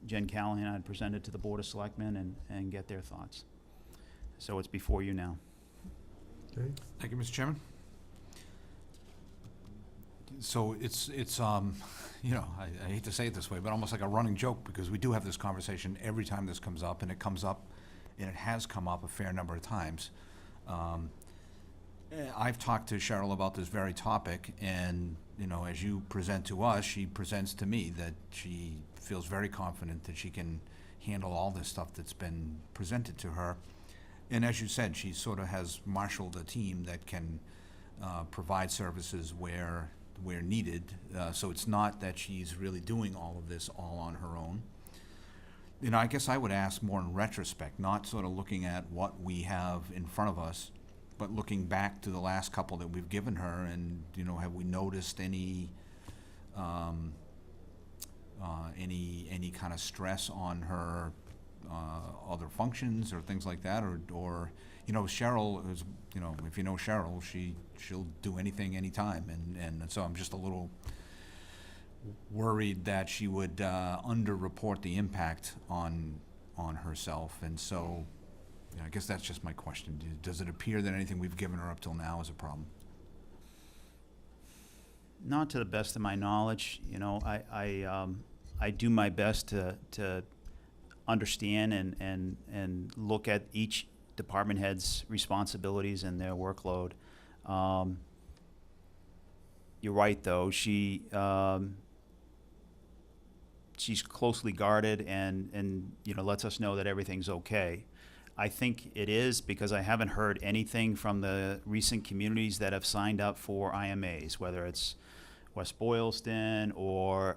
Jen Callahan I'd present it to the Board of Selectmen and get their thoughts. So it's before you now. Okay. Thank you, Mr. Chairman. So it's you know, I hate to say it this way, but almost like a running joke, because we do have this conversation every time this comes up, and it comes up, and it has come up a fair number of times. I've talked to Cheryl about this very topic, and, you know, as you present to us, she presents to me that she feels very confident that she can handle all this stuff that's been presented to her. And as you said, she sort of has marshaled a team that can provide services where needed. So it's not that she's really doing all of this all on her own. You know, I guess I would ask more in retrospect, not sort of looking at what we have in front of us, but looking back to the last couple that we've given her, and, you know, have we noticed any kind of stress on her other functions or things like that, or you know, Cheryl is, you know, if you know Cheryl, she'll do anything, anytime, and so I'm just a little worried that she would underreport the impact on herself, and so, you know, I guess that's just my question. Does it appear that anything we've given her up till now is a problem? Not to the best of my knowledge. You know, I do my best to understand and look at each department head's responsibilities and their workload. You're right, though. She's closely guarded and you know, lets us know that everything's okay. I think it is, because I haven't heard anything from the recent communities that have signed up for IMAs, whether it's West Boylston or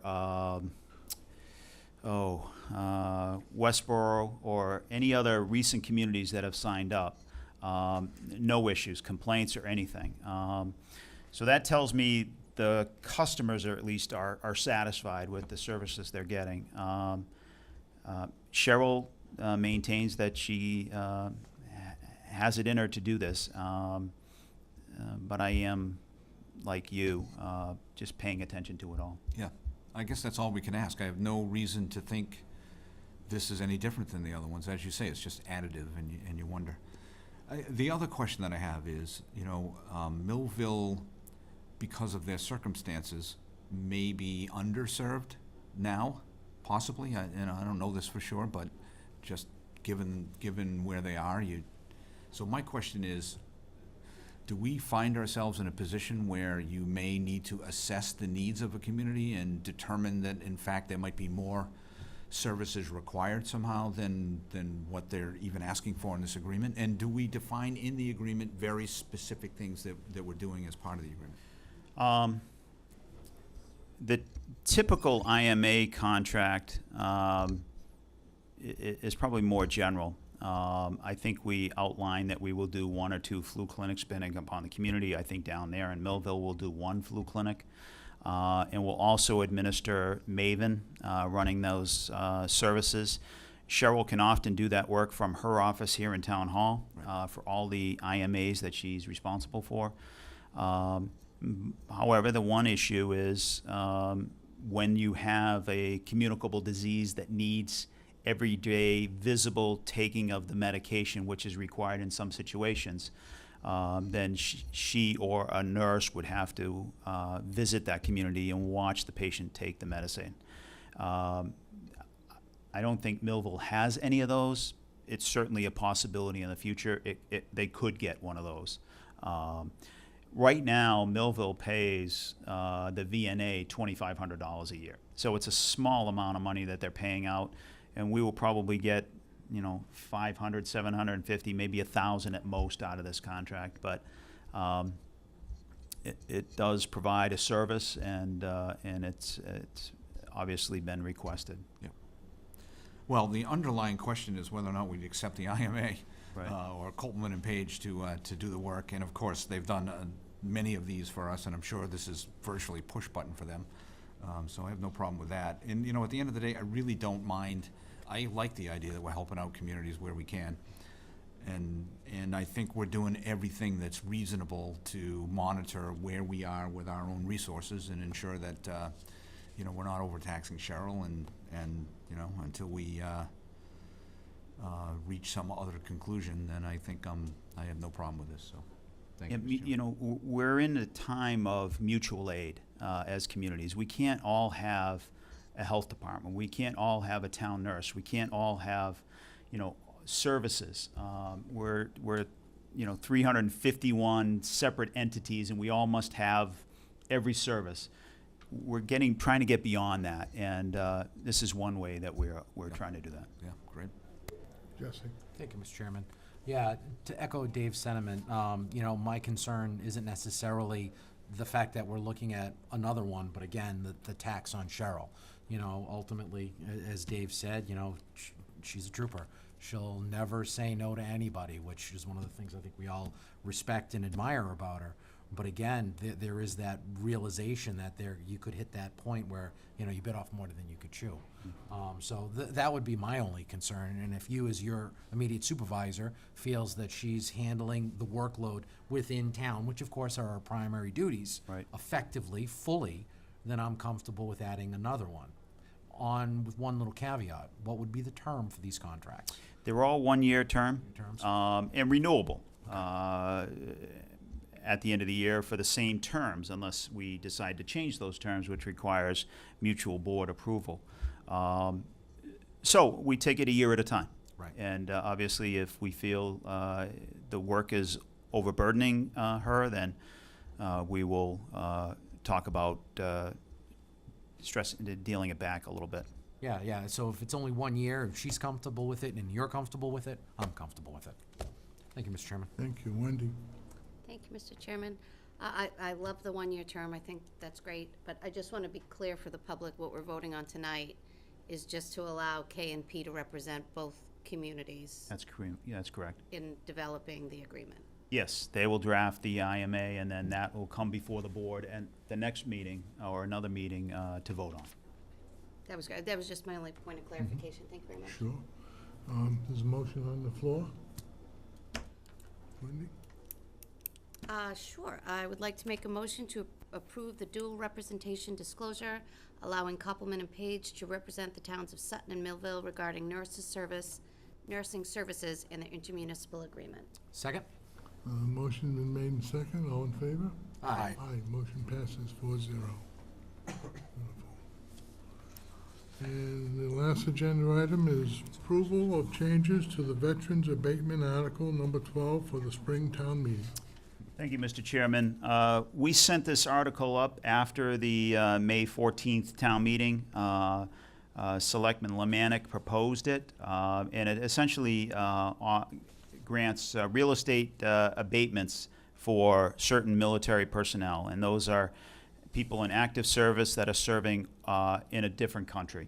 Westboro or any other recent communities that have signed up. No issues, complaints, or anything. So that tells me the customers, or at least are satisfied with the services they're getting. Cheryl maintains that she has it in her to do this, but I am, like you, just paying attention to it all. Yeah, I guess that's all we can ask. I have no reason to think this is any different than the other ones. As you say, it's just additive, and you wonder. The other question that I have is, Millville, because of their circumstances, may be underserved now, possibly. I don't know this for sure, but just given where they are, so my question is, do we find ourselves in a position where you may need to assess the needs of a community and determine that, in fact, there might be more services required somehow than what they're even asking for in this agreement? And do we define in the agreement very specific things that we're doing as part of the agreement? The typical IMA contract is probably more general. I think we outline that we will do 1 or 2 flu clinics depending upon the community. I think down there in Millville we'll do 1 flu clinic. And we'll also administer Maven, running those services. Cheryl can often do that work from her office here in Town Hall for all the IMAs that she's responsible for. However, the one issue is when you have a communicable disease that needs everyday visible taking of the medication, which is required in some situations, then she or a nurse would have to visit that community and watch the patient take the medicine. I don't think Millville has any of those. It's certainly a possibility in the future. They could get one of those. Right now, Millville pays the VNA $2,500 a year. So it's a small amount of money that they're paying out, and we will probably get 500, 750, maybe 1,000 at most out of this contract. But it does provide a service, and it's obviously been requested. Yeah. Well, the underlying question is whether or not we'd accept the IMA, Right. Or Copeland and Page to do the work. And of course, they've done many of these for us, and I'm sure this is virtually push button for them. So I have no problem with that. And at the end of the day, I really don't mind. I like the idea that we're helping out communities where we can. And I think we're doing everything that's reasonable to monitor where we are with our own resources and ensure that we're not overtaxing Cheryl and until we reach some other conclusion, then I think I have no problem with this. So thank you. Mr. Chairman. We're in a time of mutual aid as communities. We can't all have a health department. We can't all have a town nurse. We can't all have, services. We're 351 separate entities, and we all must have every service. We're trying to get beyond that, and this is one way that we're trying to do that. Yeah, great. Jesse? Thank you, Mr. Chairman. Yeah, to echo Dave's sentiment, my concern isn't necessarily the fact that we're looking at another one, but again, the tax on Cheryl. Ultimately, as Dave said, she's a trooper. She'll never say no to anybody, which is one of the things I think we all respect and admire about her. But again, there is that realization that you could hit that point where, you bit off more than you could chew. So that would be my only concern. And if you, as your immediate supervisor, feels that she's handling the workload within town, which of course are our primary duties, Right. effectively, fully, then I'm comfortable with adding another one. With one little caveat, what would be the term for these contracts? They're all one-year term Terms? and renewable at the end of the year for the same terms, unless we decide to change those terms, which requires mutual board approval. So we take it a year at a time. Right. And obviously, if we feel the work is overburdening her, then we will talk about dealing it back a little bit. Yeah, so if it's only 1 year, if she's comfortable with it and you're comfortable with it, I'm comfortable with it. Thank you, Mr. Chairman. Thank you. Wendy? Thank you, Mr. Chairman. I love the one-year term. I think that's great. But I just want to be clear for the public, what we're voting on tonight is just to allow K and P to represent both communities That's correct. in developing the agreement. Yes, they will draft the IMA, and then that will come before the board and the next meeting or another meeting to vote on. That was good. That was just my only point of clarification. Thank you very much. Sure. There's a motion on the floor. Wendy? Sure. I would like to make a motion to approve the dual representation disclosure, allowing Koppelman and Page to represent the towns of Sutton and Millville regarding nursing services in the intermunicipal agreement. Second? Motion been made and second. All in favor? Aye. Aye. Motion passes 4-0. And the last agenda item is approval of changes to the Veterans Abatement Article Number 12 for the spring town meeting. Thank you, Mr. Chairman. We sent this article up after the May 14th town meeting. Selectman Lemanik proposed it, and it essentially grants real estate abatements for certain military personnel, and those are people in active service that are serving in a different country.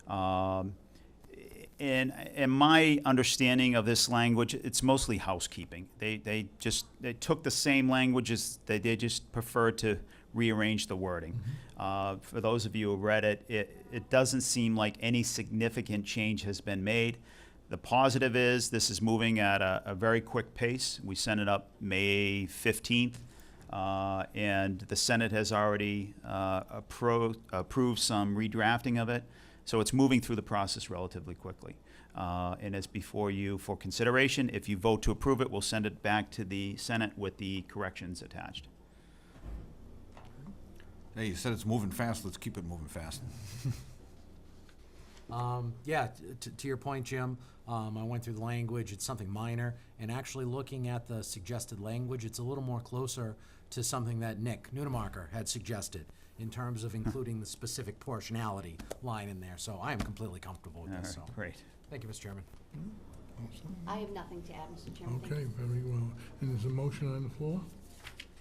And my understanding of this language, it's mostly housekeeping. They took the same languages, they just preferred to rearrange the wording. For those of you who read it, it doesn't seem like any significant change has been made. The positive is this is moving at a very quick pace. We sent it up May 15th, and the Senate has already approved some redrafting of it. So it's moving through the process relatively quickly. And it's before you for consideration. If you vote to approve it, we'll send it back to the Senate with the corrections attached. Hey, you said it's moving fast, let's keep it moving fast. Yeah, to your point, Jim, I went through the language, it's something minor, and actually looking at the suggested language, it's a little more closer to something that Nick Nunemacher had suggested in terms of including the specific portionality line in there, so I am completely comfortable with this, so. All right, great. Thank you, Mr. Chairman. I have nothing to add, Mr. Chairman. Thank you. Okay, very well. And there's a motion on the floor?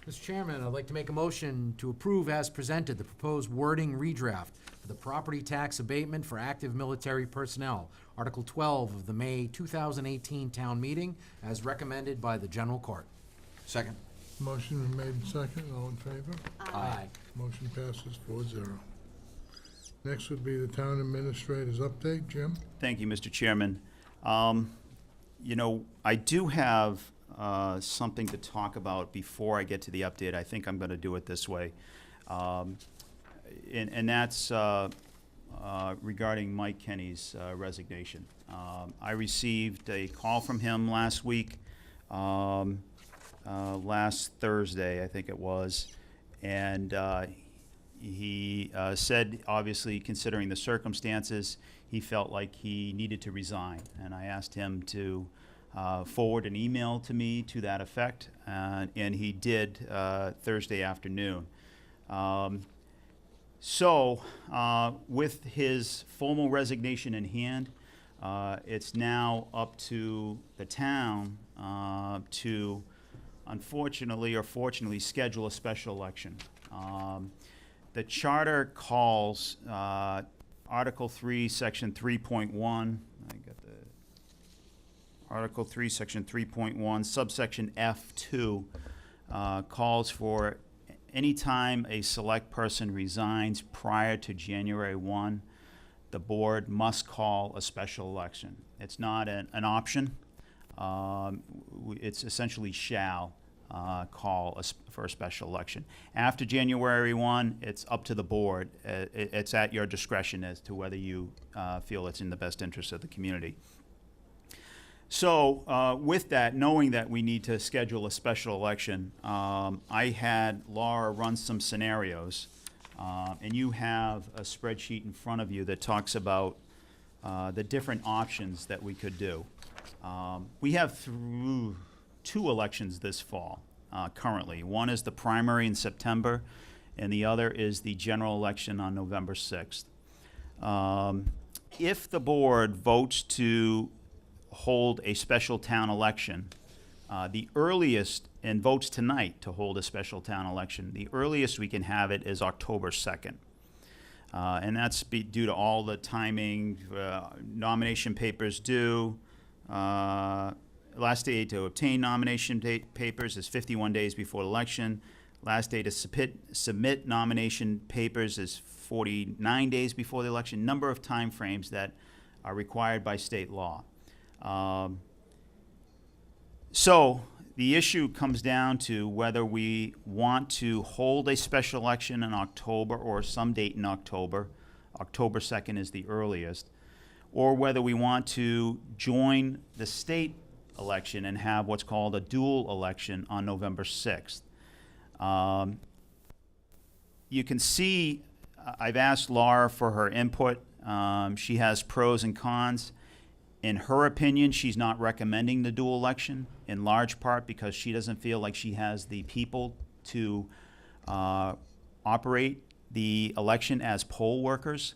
Mr. Chairman, I'd like to make a motion to approve as presented the proposed wording redraft for the property tax abatement for active military personnel, Article 12 of the May 2018 town meeting, as recommended by the General Court. Second? Motion been made and second. All in favor? Aye. Motion passes 4-0. Next would be the town administrator's update. Jim? Thank you, Mr. Chairman. You know, I do have something to talk about before I get to the update. I think I'm going to do it this way. And that's regarding Mike Kenny's resignation. I received a call from him last week, last Thursday, I think it was, and he said, obviously, considering the circumstances, he felt like he needed to resign. And I asked him to forward an email to me to that effect, and he did Thursday afternoon. So, with his formal resignation in hand, it's now up to the town to, unfortunately or fortunately, schedule a special election. The charter calls Article 3, Section 3.1. I got the Article 3, Section 3.1, subsection F2 calls for any time a select person resigns prior to January 1, the board must call a special election. It's not an option. It's essentially shall call for a special election. After January 1, it's up to the board. It's at your discretion as to whether you feel it's in the best interest of the community. So with that, knowing that we need to schedule a special election, I had Laura run some scenarios, and you have a spreadsheet in front of you that talks about the different options that we could do. We have two elections this fall currently. One is the primary in September, and the other is the general election on November 6th. If the board votes to hold a special town election, the earliest, and votes tonight to hold a special town election, the earliest we can have it is October 2nd. And that's due to all the timing, nomination papers due. Last day to obtain nomination papers is 51 days before the election. Last day to submit nomination papers is 49 days before the election. Number of timeframes that are required by state law. So the issue comes down to whether we want to hold a special election in October or some date in October. October 2nd is the earliest. Or whether we want to join the state election and have what's called a dual election on November 6th. You can see, I've asked Laura for her input. She has pros and cons. In her opinion, she's not recommending the dual election, in large part because she doesn't feel like she has the people to operate the election as poll workers,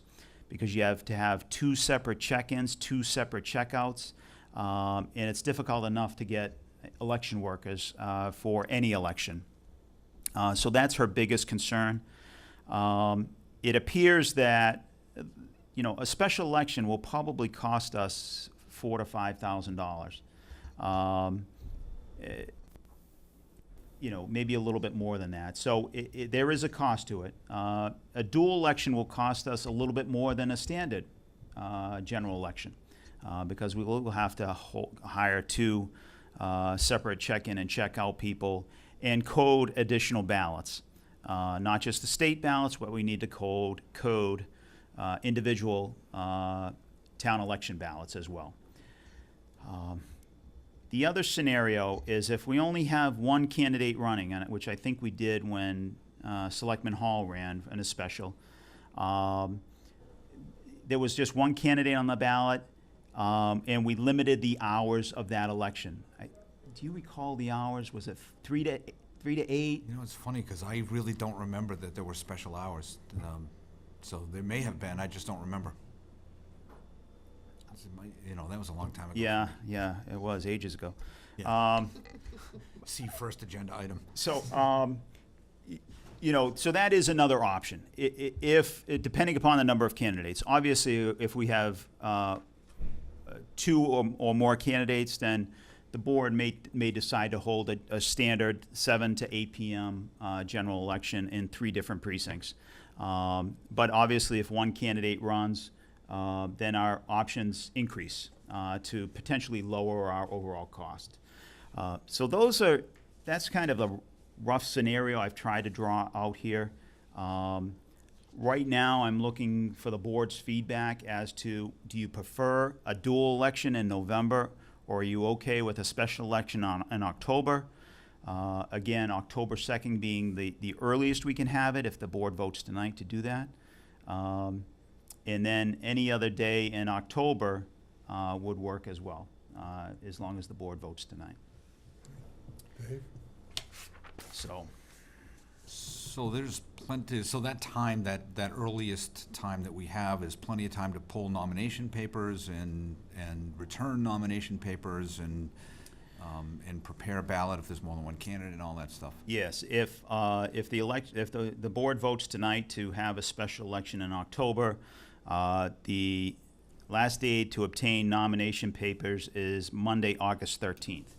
because you have to have 2 separate check-ins, 2 separate checkouts, and it's difficult enough to get election workers for any election. So that's her biggest concern. It appears that, you know, a special election will probably cost us $4,000 to $5,000. You know, maybe a little bit more than that. So there is a cost to it. A dual election will cost us a little bit more than a standard general election, because we will have to hire 2 separate check-in and check-out people and code additional ballots. Not just the state ballots, but we need to code individual town election ballots as well. The other scenario is if we only have one candidate running, which I think we did when Selectman Hall ran in a special. There was just one candidate on the ballot, and we limited the hours of that election. Do you recall the hours? Was it 3 to 8? You know, it's funny because I really don't remember that there were special hours. So there may have been, I just don't remember. You know, that was a long time ago. Yeah, it was ages ago. Yeah. See first agenda item. So, you know, so that is another option. If depending upon the number of candidates. Obviously, if we have 2 or more candidates, then the board may decide to hold a standard 7 to 8 p.m. General election in 3 different precincts. But obviously, if one candidate runs, then our options increase to potentially lower our overall cost. So that's kind of the rough scenario I've tried to draw out here. Right now, I'm looking for the board's feedback as to, do you prefer a dual election in November, or are you okay with a special election in October? Again, October 2nd being the earliest we can have it if the board votes tonight to do that. And then any other day in October would work as well, as long as the board votes tonight. Dave? So there's plenty, so that time, that earliest time that we have is plenty of time to pull nomination papers and return nomination papers and prepare a ballot if there's more than one candidate and all that stuff. Yes, if the board votes tonight to have a special election in October, the last day to obtain nomination papers is Monday, August 13th.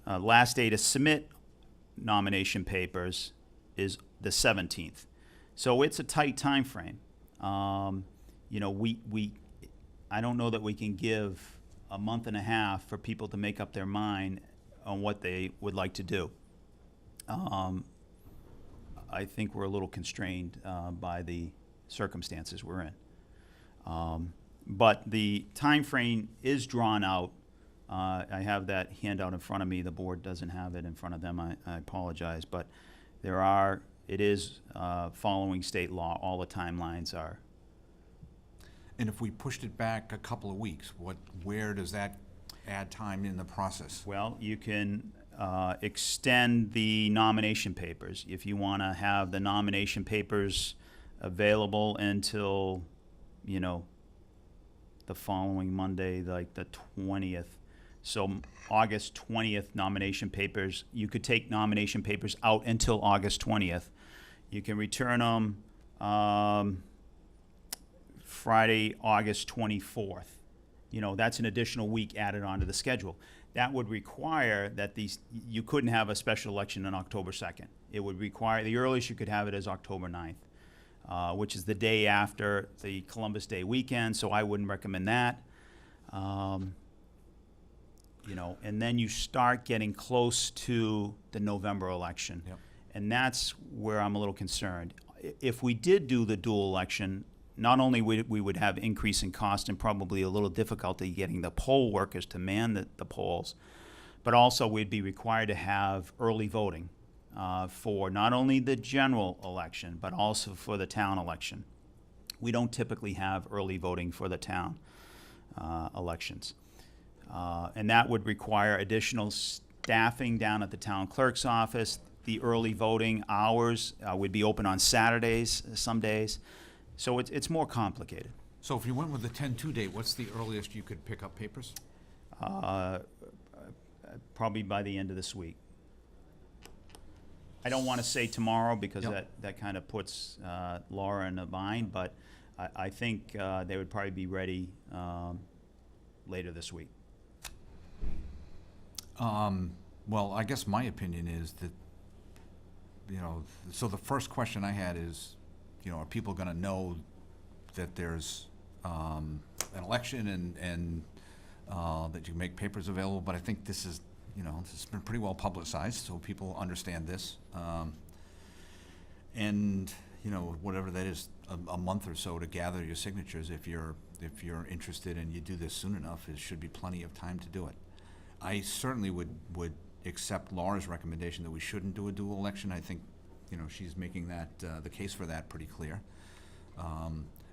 Last day to submit nomination papers is the 17th. So it's a tight time frame. You know, I don't know that we can give a month and a half for people to make up their mind on what they would like to do. I think we're a little constrained by the circumstances we're in. But the time frame is drawn out. I have that handout in front of me. The board doesn't have it in front of them. I apologize, but it is following state law. All the timelines are. And if we pushed it back a couple of weeks, where does that add time in the process? Well, you can extend the nomination papers. If you want to have the nomination papers available until, you know, the following Monday, like the 20th. So August 20th nomination papers, you could take nomination papers out until August 20th. You can return them Friday, August 24th. that's an additional week added onto the schedule. That would require that you couldn't have a special election on October 2nd. It would require, the earliest you could have it is October 9th, which is the day after the Columbus Day weekend, so I wouldn't recommend that. And then you start getting close to the November election. Yep. And that's where I'm a little concerned. If we did do the dual election, not only would we would have increase in cost and probably a little difficulty getting the poll workers to man the polls, but also we'd be required to have early voting for not only the general election, but also for the town election. We don't typically have early voting for the town elections. And that would require additional staffing down at the town clerk's office. The early voting hours would be open on Saturdays, some days. So it's more complicated. So if you went with the 10-2 date, what's the earliest you could pick up papers? Probably by the end of this week. I don't want to say tomorrow because Yep. that kind of puts Laura in a bind, but I think they would probably be ready later this week. Well, I guess my opinion is that, so the first question I had is, are people gonna know that there's an election and that you make papers available? But I think this is, this has been pretty well publicized, so people understand this. And, whatever that is, a month or so to gather your signatures, if you're interested and you do this soon enough, it should be plenty of time to do it. I certainly would accept Laura's recommendation that we shouldn't do a dual election. I think, she's making that, the case for that pretty clear.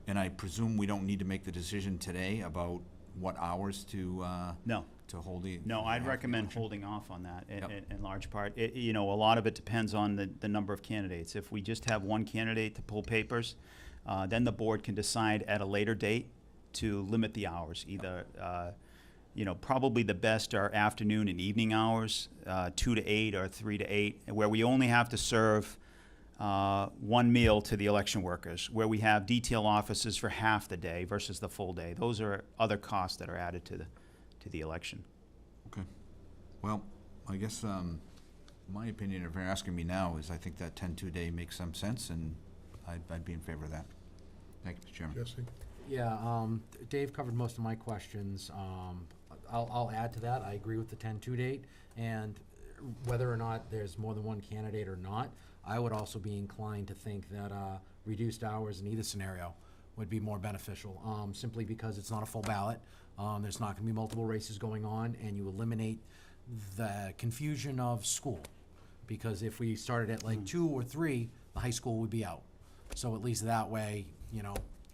And I presume we don't need to make the decision today about what hours to No. to hold the. No, I'd the recommend election. holding off on that Yep. in large part. A lot of it depends on the number of candidates. If we just have one candidate to pull papers, then the board can decide at a later date to limit the hours. Either, probably the best are afternoon and evening hours, 2 to 8 or 3 to 8, where we only have to serve one meal to the election workers, where we have detail offices for half the day versus the full day. Those are other costs that are added to the election. Okay. Well, I guess my opinion, if you're asking me now, is I think that 10-2 day makes some sense, and I'd be in favor of that. Thank you, Mr. Chairman. Jesse? Yeah, Dave covered most of my questions. I'll add to that. I agree with the 10-2 date, and whether or not there's more than one candidate or not, I would also be inclined to think that reduced hours in either scenario would be more beneficial, simply because it's not a full ballot. There's not going to be multiple races going on, and you eliminate the confusion of school. Because if we started at like 2 or 3, the high school would be out. So at least that way,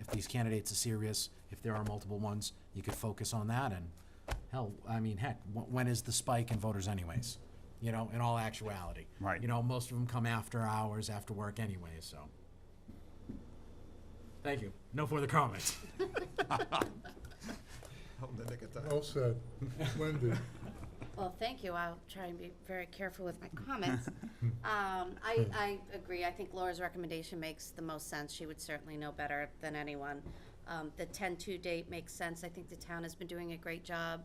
if these candidates are serious, if there are multiple ones, you could focus on that. And heck, when is the spike in voters anyways? In all actuality. Right. Most of them come after hours, after work anyway, so. Thank you. No further comments. Well said. Wendy? Well, thank you. I'll try and be very careful with my comments. I agree. I think Laura's recommendation makes the most sense. She would certainly know better than anyone. The 10-2 date makes sense. I think the town has been doing a great job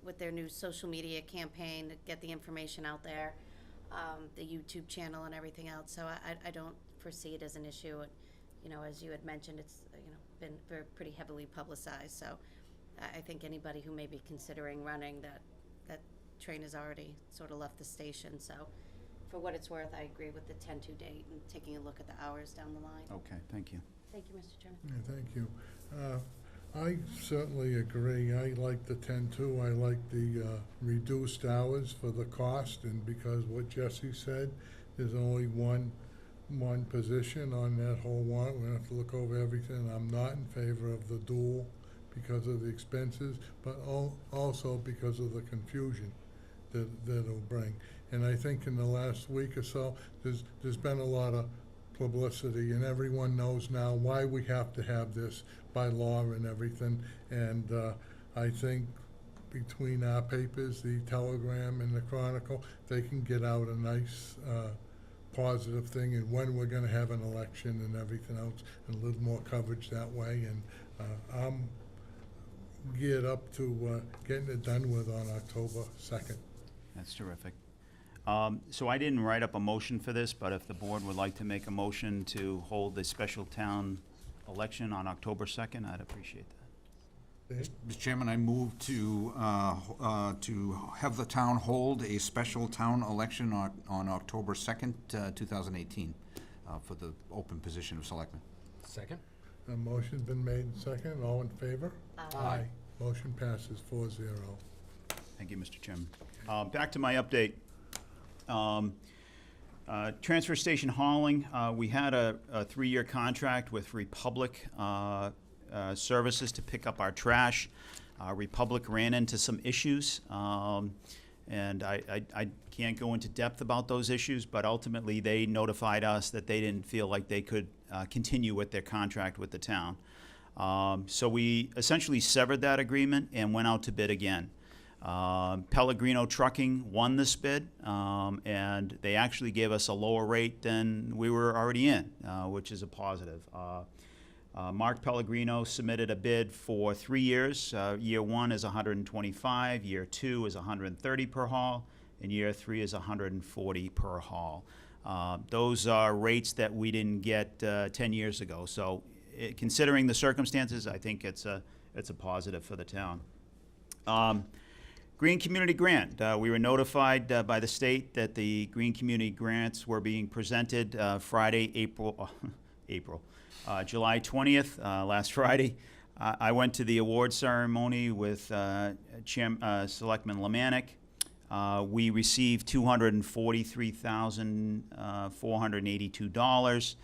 with their new social media campaign to get the information out there, the YouTube channel and everything else. So I don't foresee it as an issue. As you had mentioned, it's been pretty heavily publicized. So I think anybody who may be considering running, that train has already sort of left the station. So for what it's worth, I agree with the 10-2 date and taking a look at the hours down the line. Okay, thank you. Thank you, Mr. Chairman. Yeah, thank you. I certainly agree. I like the 10-2. I like the reduced hours for the cost, and because what Jesse said, there's only one position on that whole warrant. We're gonna have to look over everything. I'm not in favor of the dual because of the expenses, but also because of the confusion that it'll bring. And I think in the last week or so, there's been a lot of publicity, and everyone knows now why we have to have this by law and everything. And I think between our papers, the Telegram and the Chronicle, they can get out a nice positive thing, and when we're gonna have an election and everything else, and a little more coverage that way. And I'm geared up to getting it done with on October 2nd. That's terrific. So I didn't write up a motion for this, but if the board would like to make a motion to hold the special town election on October 2nd, I'd appreciate that. Dave? Mr. Chairman, I move to have the town hold a special town election on October 2nd, 2018, for the open position of selectman. Second? A motion's been made and second. All in favor? Aye. Motion passes 4-0. Thank you, Mr. Chairman. Back to my update. Transfer station hauling, we had a 3-year contract with Republic Services to pick up our trash. Republic ran into some issues, and I can't go into depth about those issues, but ultimately they notified us that they didn't feel like they could continue with their contract with the town. So we essentially severed that agreement and went out to bid again. Pellegrino Trucking won this bid, and they actually gave us a lower rate than we were already in, which is a positive. Mark Pellegrino submitted a bid for 3 years. Year 1 is 125, year 2 is 130 per haul, and year 3 is 140 per haul. Those are rates that we didn't get 10 years ago. So considering the circumstances, I think it's a positive for the town. Green Community Grant. We were notified by the state that the Green Community Grants were being presented Friday, July 20th, last Friday. I went to the award ceremony with Selectman Lemanik. We received $243,482.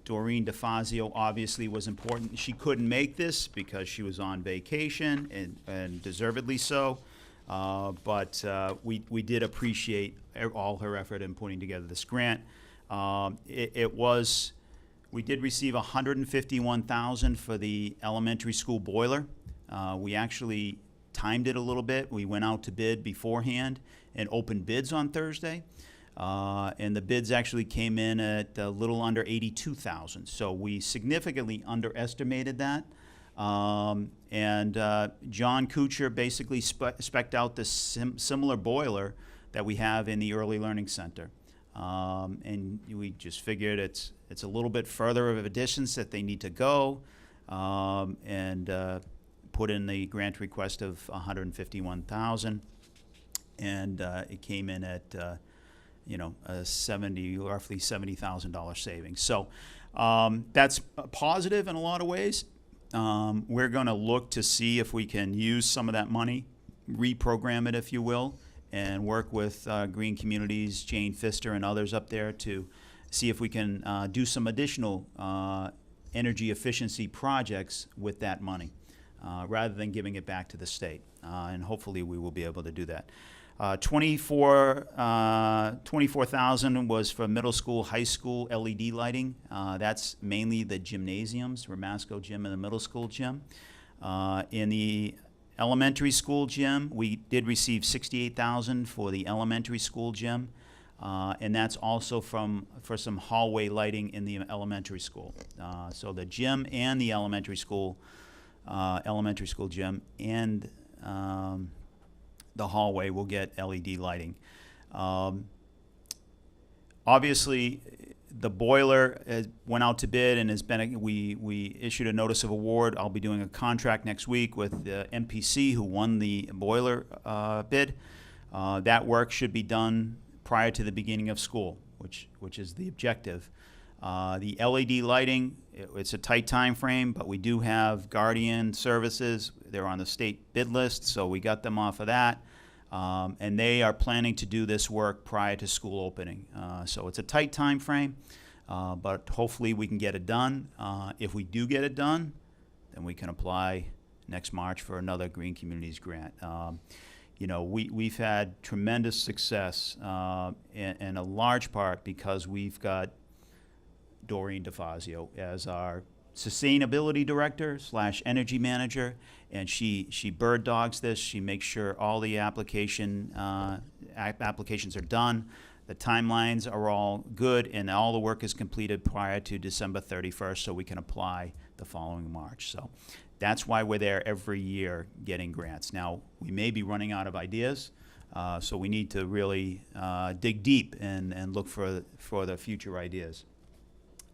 Doreen DeFazio obviously was important. She couldn't make this because she was on vacation, and deservedly so. But we did appreciate all her effort in putting together this grant. We did receive $151,000 for the elementary school boiler. We actually timed it a little bit. We went out to bid beforehand and opened bids on Thursday. And the bids actually came in at a little under $82,000. So we significantly underestimated that. John Kuchar basically spec'd out the similar boiler that we have in the Early Learning Center. And we just figured it's a little bit further of a distance that they need to go, and put in the grant request of $151,000. And it came in at roughly $70,000 savings. So that's positive in a lot of ways. We're going to look to see if we can use some of that money, reprogram it, if you will, and work with Green Communities, Jane Pfister, and others up there to see if we can do some additional energy efficiency projects with that money, rather than giving it back to the state. And hopefully we will be able to do that. $24,000 was for middle school, high school LED lighting. That's mainly the gymnasiums, Ramasco Gym and the middle school gym. In the elementary school gym, we did receive $68,000 for the elementary school gym, and that's also for some hallway lighting in the elementary school. So the gym and the elementary school gym and the hallway will get LED lighting. Obviously, the boiler went out to bid and has been. We issued a notice of award. I'll be doing a contract next week with the MPC who won the boiler bid. That work should be done prior to the beginning of school, which is the objective. The LED lighting, it's a tight time frame, but we do have Guardian Services. They're on the state bid list, so we got them off of that. And they are planning to do this work prior to school opening. So it's a tight time frame, but hopefully we can get it done. If we do get it done, then we can apply next March for another Green Communities grant. We've had tremendous success, in a large part because we've got Doreen DeFazio as our sustainability director / energy manager, and she bird dogs this. She makes sure all the applications are done, the timelines are all good, and all the work is completed prior to December 31st, so we can apply the following March. So That's why we're there every year getting grants. Now, we may be running out of ideas, so we need to really dig deep and look for the future ideas.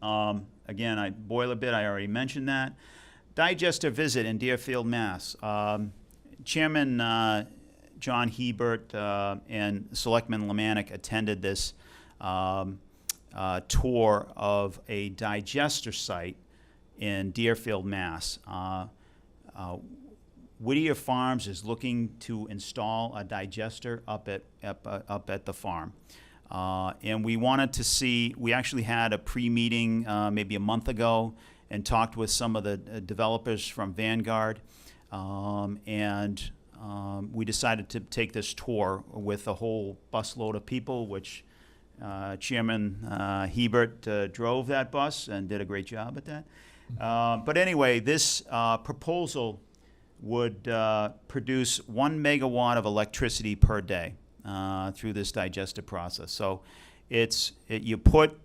Again, boiler bid, I already mentioned that. Digester visit in Deerfield, Mass. Chairman John Hebert and Selectman Lemanik attended this tour of a digester site in Deerfield, Mass. Whittier Farms is looking to install a digester up at the farm. And we wanted to see, we actually had a pre-meeting maybe a month ago and talked with some of the developers from Vanguard. We decided to take this tour with a whole busload of people, which Chairman Hebert drove that bus and did a great job at that. But anyway, this proposal would produce 1 megawatt of electricity per day through this digester process. So you put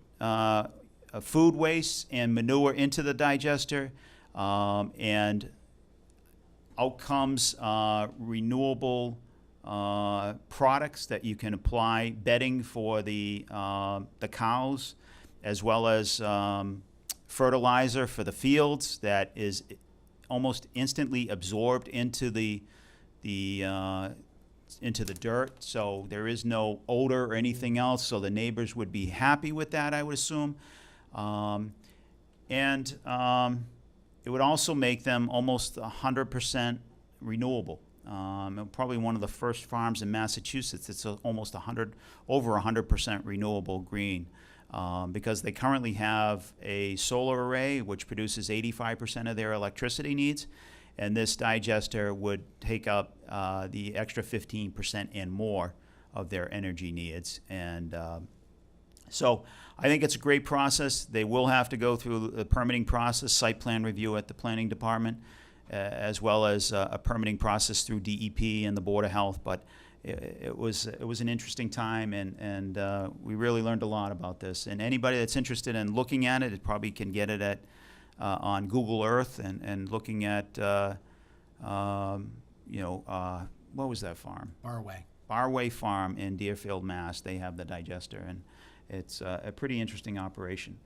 food waste and manure into the digester, and out comes renewable products that you can apply, bedding for the cows, as well as fertilizer for the fields that is almost instantly absorbed into the dirt, so there is no odor or anything else, so the neighbors would be happy with that, I would assume. It would also make them almost 100% renewable. Probably one of the first farms in Massachusetts that's almost over 100% renewable green. Because they currently have a solar array which produces 85% of their electricity needs, and this digester would take up the extra 15% and more of their energy needs. And so I think it's a great process. They will have to go through the permitting process, site plan review at the planning department, as well as a permitting process through DEP and the Board of Health. But it was an interesting time, and we really learned a lot about this. And anybody that's interested in looking at it, probably can get it on Google Earth and looking at what was that farm? Barway Farm in Deerfield, Mass. They have the digester, and it's a pretty interesting operation.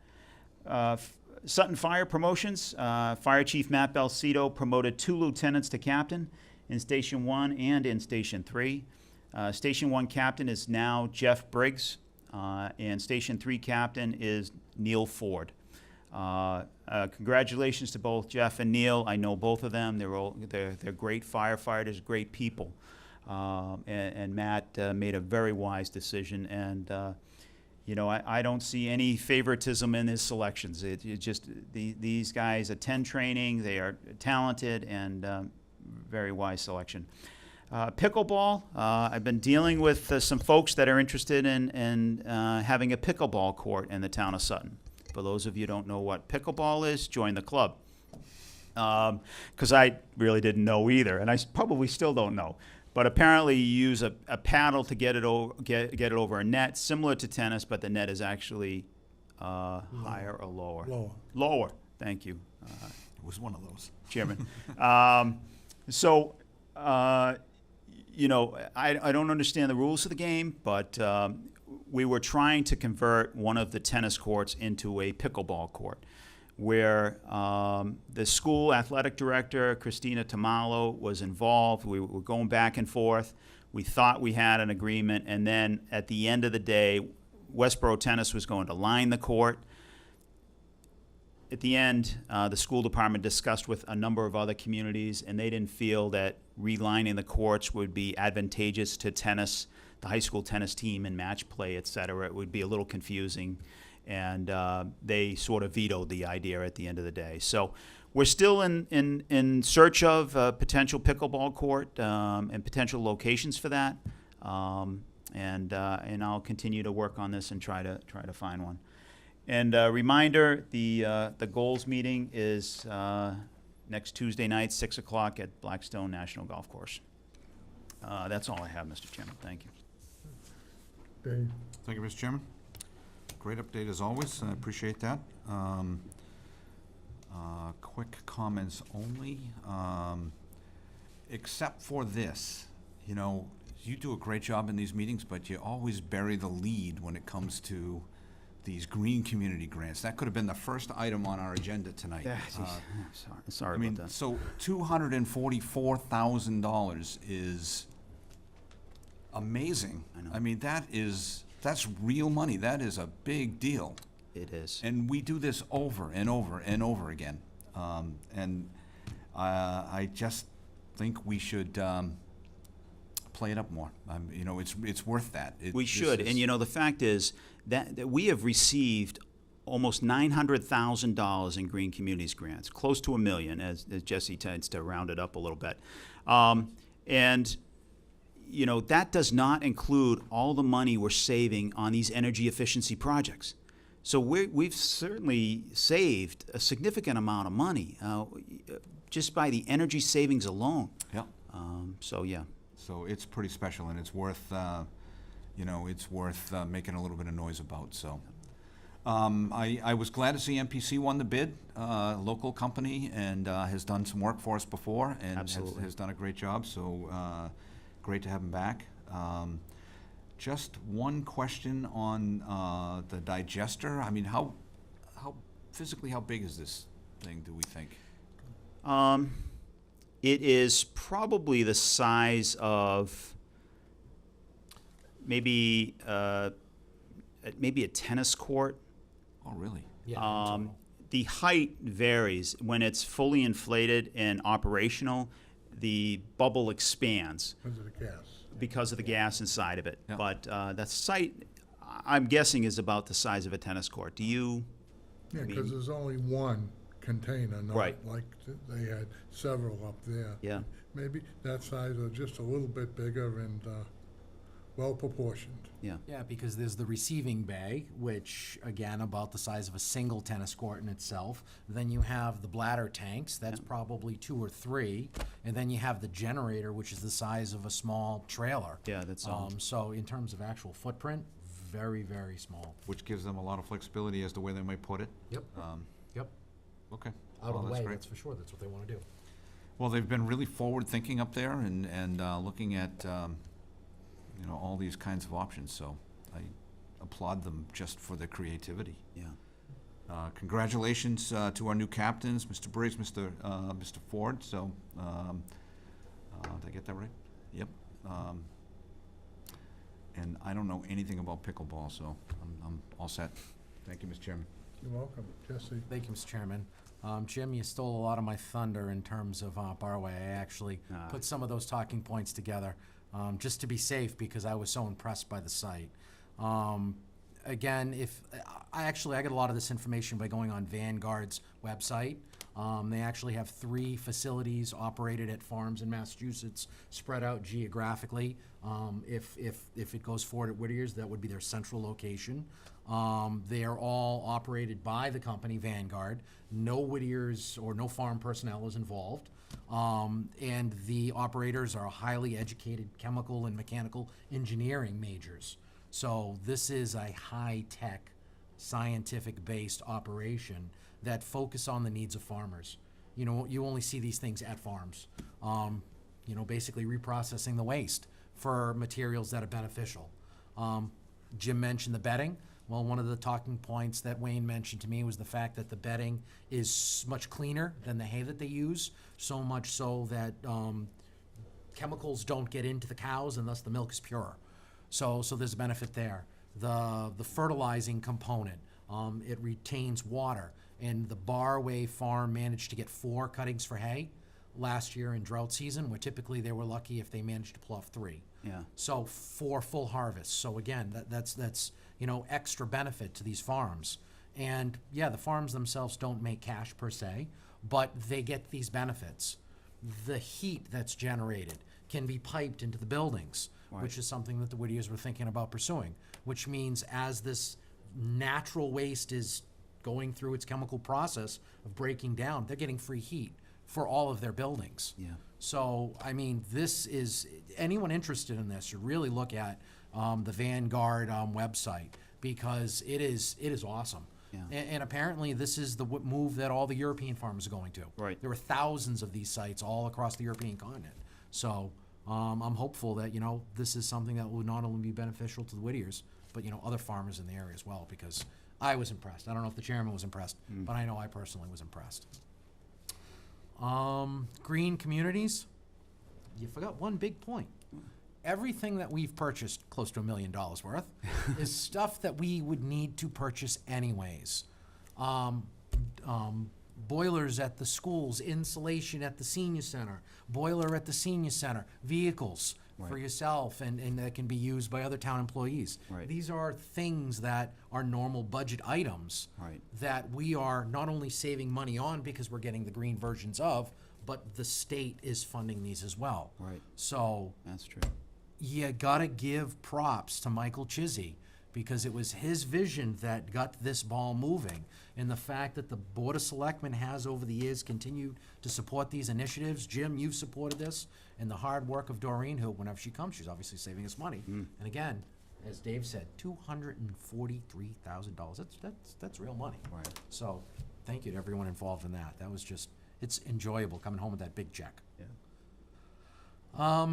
Sutton Fire promotions. Fire Chief Matt Belcito promoted 2 lieutenants to captain in Station 1 and in Station 3. Station 1 captain is now Jeff Briggs, and Station 3 captain is Neil Ford. Congratulations to both Jeff and Neil. I know both of them. They're great firefighters, great people. And Matt made a very wise decision. And I don't see any favoritism in his selections. It just these guys attend training. They are talented, and very wise selection. Pickleball. I've been dealing with some folks that are interested in having a pickleball court in the town of Sutton. For those of you who don't know what pickleball is, join the club. Because I really didn't know either, and I probably still don't know. But apparently you use a paddle to get it over a net, similar to tennis, but the net is actually higher or lower? Lower. Thank you. It was one of those. Chairman. I don't understand the rules of the game, but we were trying to convert one of the tennis courts into a pickleball court, where the school athletic director, Christina Tamalo, was involved. We were going back and forth. We thought we had an agreement, and then at the end of the day, Westboro Tennis was going to line the court. At the end, the school department discussed with a number of other communities, and they didn't feel that relining the courts would be advantageous to tennis, the high school tennis team, and match play, et cetera. It would be a little confusing, and they sort of vetoed the idea at the end of the day. So we're still in search of a potential pickleball court and potential locations for that, and I'll continue to work on this and try to find one. And reminder, the goals meeting is next Tuesday night, 6 o'clock at Blackstone National Golf Course. That's all I have, Mr. Chairman. Thank you. Dave? Thank you, Mr. Chairman. Great update as always. I appreciate that. Quick comments only, except for this. You know, you do a great job in these meetings, but you always bury the lead when it comes to these green community grants. That could have been the first item on our agenda tonight. Sorry I mean, about that. so $244,000 is amazing. I know. I mean, that's real money. That is a big deal. It is. And we do this over and over and over again. I just think we should play it up more. You know, it's worth that. We This should, is- and you know, the fact is that we have received almost $900,000 in green communities grants, close to $1 million, as Jesse tends to round it up a little bit. And, you know, that does not include all the money we're saving on these energy efficiency projects. So we've certainly saved a significant amount of money just by the energy savings alone. Yeah. So, yeah. So it's pretty special, and it's worth, you know, it's worth making a little bit of noise about. So, I was glad to see MPC won the bid, local company, and has done some work for us before, and Absolutely. has done a great job. So, great to have him back. Just one question on the digester. I mean, how physically how big is this thing? Do we think? It is probably the size of maybe a tennis court. Oh, really? Yeah. The height varies. When it's fully inflated and operational, the bubble expands Because of the gas. because of the gas inside of it. Yeah. But the site, I'm guessing, is about the size of a tennis court. Do you? Yeah, I because mean- there's only one container, not Right. like they had several up there. Yeah. Maybe that size or just a little bit bigger and well proportioned. Yeah. Yeah, because there's the receiving bay, which, again, about the size of a single tennis court in itself. Then you have the bladder tanks, that's probably 2 or 3. And then you have the generator, which is the size of a small trailer. Yeah, that's all. So in terms of actual footprint, very, very small. Which gives them a lot of flexibility as to where they might put it. Yep, yep. Okay. Out Well, of the that's way, great. that's for sure, that's what they want to do. Well, they've been really forward-thinking up there and looking at, you know, all these kinds of options, so I applaud them just for their creativity. Yeah. Congratulations to our new captains, Mr. Briggs, Mr. Ford, so, did I get that right? Yep. And I don't know anything about pickleball, so I'm all set. Thank you, Mr. Chairman. You're welcome. Jesse? Thank you, Mr. Chairman. Jim, you stole a lot of my thunder in terms of Barway. I actually put some of those talking points together just to be safe because I was so impressed by the site. Again, I got a lot of this information by going on Vanguard's website. They actually have 3 facilities operated at farms in Massachusetts, spread out geographically. If it goes forward at Whittier's, that would be their central location. They are all operated by the company Vanguard. No Whittier's or no farm personnel is involved. And the operators are highly educated chemical and mechanical engineering majors. So this is a high-tech, scientific-based operation that focus on the needs of farmers. You know, you only see these things at farms. You know, basically reprocessing the waste for materials that are beneficial. Jim mentioned the bedding. Well, one of the talking points that Wayne mentioned to me was the fact that the bedding is much cleaner than the hay that they use, so much so that chemicals don't get into the cows and thus the milk is pure. So there's a benefit there. The fertilizing component, it retains water. And the Barway farm managed to get 4 cuttings for hay last year in drought season, where typically they were lucky if they managed to pull off 3. Yeah. So 4 full harvests. So again, that's you know, extra benefit to these farms. And yeah, the farms themselves don't make cash per se, but they get these benefits. The heat that's generated can be piped into the buildings, which is something that the Whittiers were thinking about pursuing, which means as this natural waste is going through its chemical process of breaking down, they're getting free heat for all of their buildings. Yeah. So, I mean, this is, anyone interested in this should really look at the Vanguard website because it is awesome. Yeah. And apparently, this is the move that all the European farmers are going to. Right. There are thousands of these sites all across the European continent. So I'm hopeful that, this is something that will not only be beneficial to the Whittiers, but, other farmers in the area as well, because I was impressed. I don't know if the chairman was impressed, but I know I personally was impressed. Green communities, you forgot one big point. Everything that we've purchased, close to $1 million worth, is stuff that we would need to purchase anyways. Boilers at the schools, insulation at the senior center, boiler at the senior center, vehicles for Right. yourself and that can be used by other town employees. Right. These are things that are normal budget items Right. that we are not only saving money on because we're getting the green versions of, but the state is funding these as well. Right. So That's true. you gotta give props to Michael Chizzy, because it was his vision that got this ball moving. And the fact that the Board of Selectmen has over the years continued to support these initiatives. Jim, you've supported this, and the hard work of Doreen, who, whenever she comes, she's obviously saving us money. And again, as Dave said, $243,000, that's real money. Right. So, thank you to everyone involved in that. That was just, it's enjoyable coming home with that big check. Yeah. I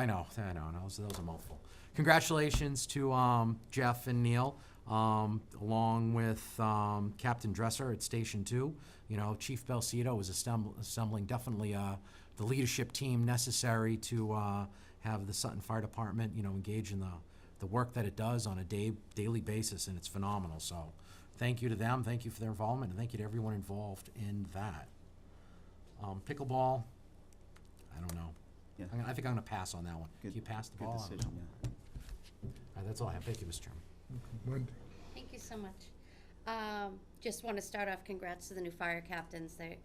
know, that was a mouthful. Congratulations to Jeff and Neil, along with Captain Dresser at Station 2. Chief Belcito is assembling definitely the leadership team necessary to have the Sutton Fire Department, engage in the work that it does on a daily basis, and it's phenomenal. So thank you to them, thank you for their involvement, and thank you to everyone involved in that. Pickleball, I don't know. Yeah. I think I'm gonna pass on that one. Good- Can you pass the Good ball? decision, yeah. All right, that's all I have. Thank you, Mr. Chairman. Wendy? Thank you so much. Just want to start off, congrats to the new fire captains. They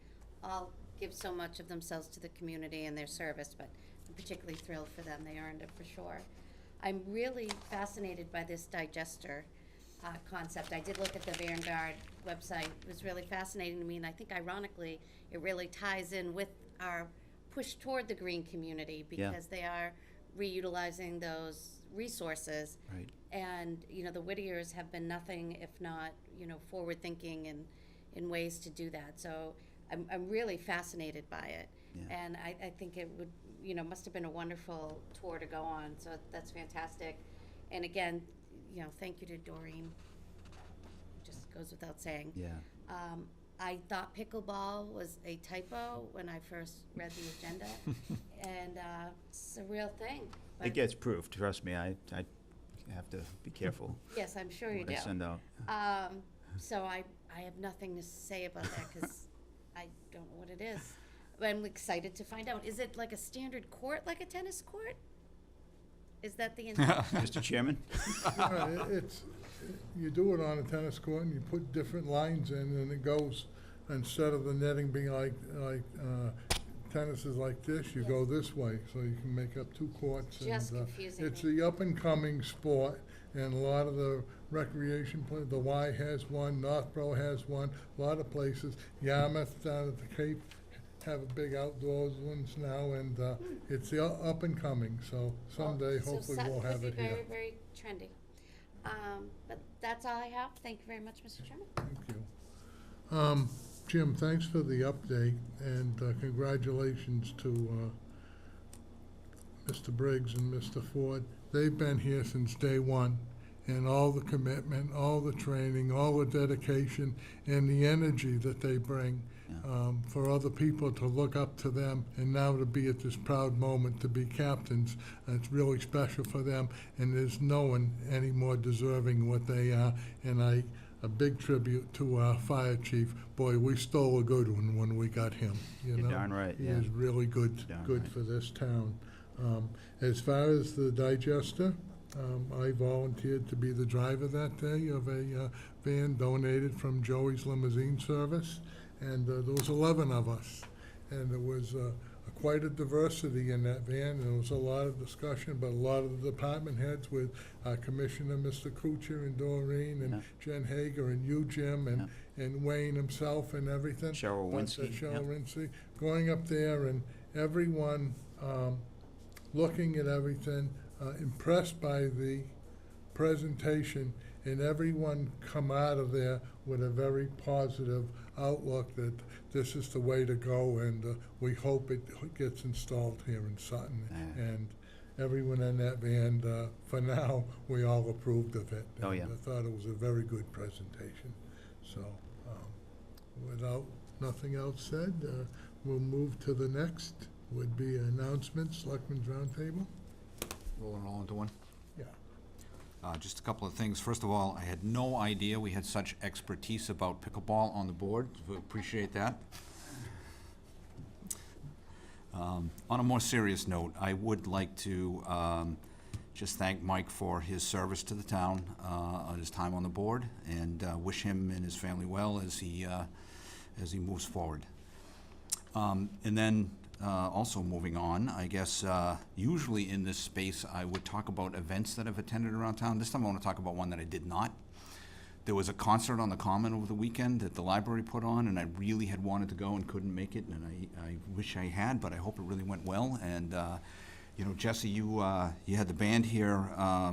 all give so much of themselves to the community and their service, but I'm particularly thrilled for them. They earned it for sure. I'm really fascinated by this digester concept. I did look at the Vanguard website. It was really fascinating to me, and I think ironically, it really ties in with our push toward the green community, Yeah. because they are reutilizing those resources. Right. And, the Whittiers have been nothing if not, forward-thinking in ways to do that. So I'm really fascinated by it. Yeah. And I think it would, must have been a wonderful tour to go on. So that's fantastic. And again, thank you to Doreen. Just goes without saying. Yeah. I thought pickleball was a typo when I first read the agenda, and it's a real thing. But It gets proved, trust me, I have to be careful yes, I'm sure you what do. I send out. So I have nothing to say about that because I don't know what it is. But I'm excited to find out. Is it like a standard court, like a tennis court? Is that the intention? Mr. Chairman? Yeah, you do it on a tennis court and you put different lines in and it goes, instead of the netting being like tennis is like this, you go this way, so you can make up two courts. Just and, confusing It's me. the up-and-coming sport, and a lot of the recreation, the Y has one, Northborough has one, a lot of places. Yarmouth down at the Cape have a big outdoors ones now, and it's the up-and-coming, so someday So hopefully Sutton we'll would have be it very, here. very trendy. But that's all I have. Thank you very much, Mr. Chairman. Thank you. Jim, thanks for the update, and congratulations to Mr. Briggs and Mr. Ford. They've been here since day one, and all the commitment, all the training, all the dedication, and the energy that they bring for other people to look up to them, and now to be at this proud moment to be captains. It's really special for them, and there's no one any more deserving what they are. And a big tribute to our fire chief. Boy, we stole a good one when we got him, you know? You're darn right, He yeah. is really good Darn right. for this town. As far as the digester, I volunteered to be the driver that day of a van donated from Joey's Limousine Service, and there was 11 of us, and there was quite a diversity in that van. There was a lot of discussion, but a lot of the department heads with Commissioner Mr. Kuchar and Doreen and Yeah. Jen Hager and you, Jim, and Wayne himself and everything. Cheryl But, Winsky, Cheryl yeah. Winsky, going up there and everyone looking at everything, impressed by the presentation, and everyone come out of there with a very positive outlook that this is the way to go, and we hope it gets installed here in Sutton. And everyone in that van, for now, we all approved of it. Oh, yeah. And I thought it was a very good presentation. So, without nothing else said, we'll move to the next, would be announcements, Selectmen's Roundtable. Rolling all into one. Yeah. Just a couple of things. First of all, I had no idea we had such expertise about pickleball on the board. We appreciate that. On a more serious note, I would like to just thank Mike for his service to the town on his time on the board, and wish him and his family well as he moves forward. And then also moving on, I guess usually in this space I would talk about events that I've attended around town. This time I want to talk about one that I did not. There was a concert on the Common over the weekend that the library put on, and I really had wanted to go and couldn't make it, and I wish I had, but I hope it really went well. And you know, Jesse, you had the band here a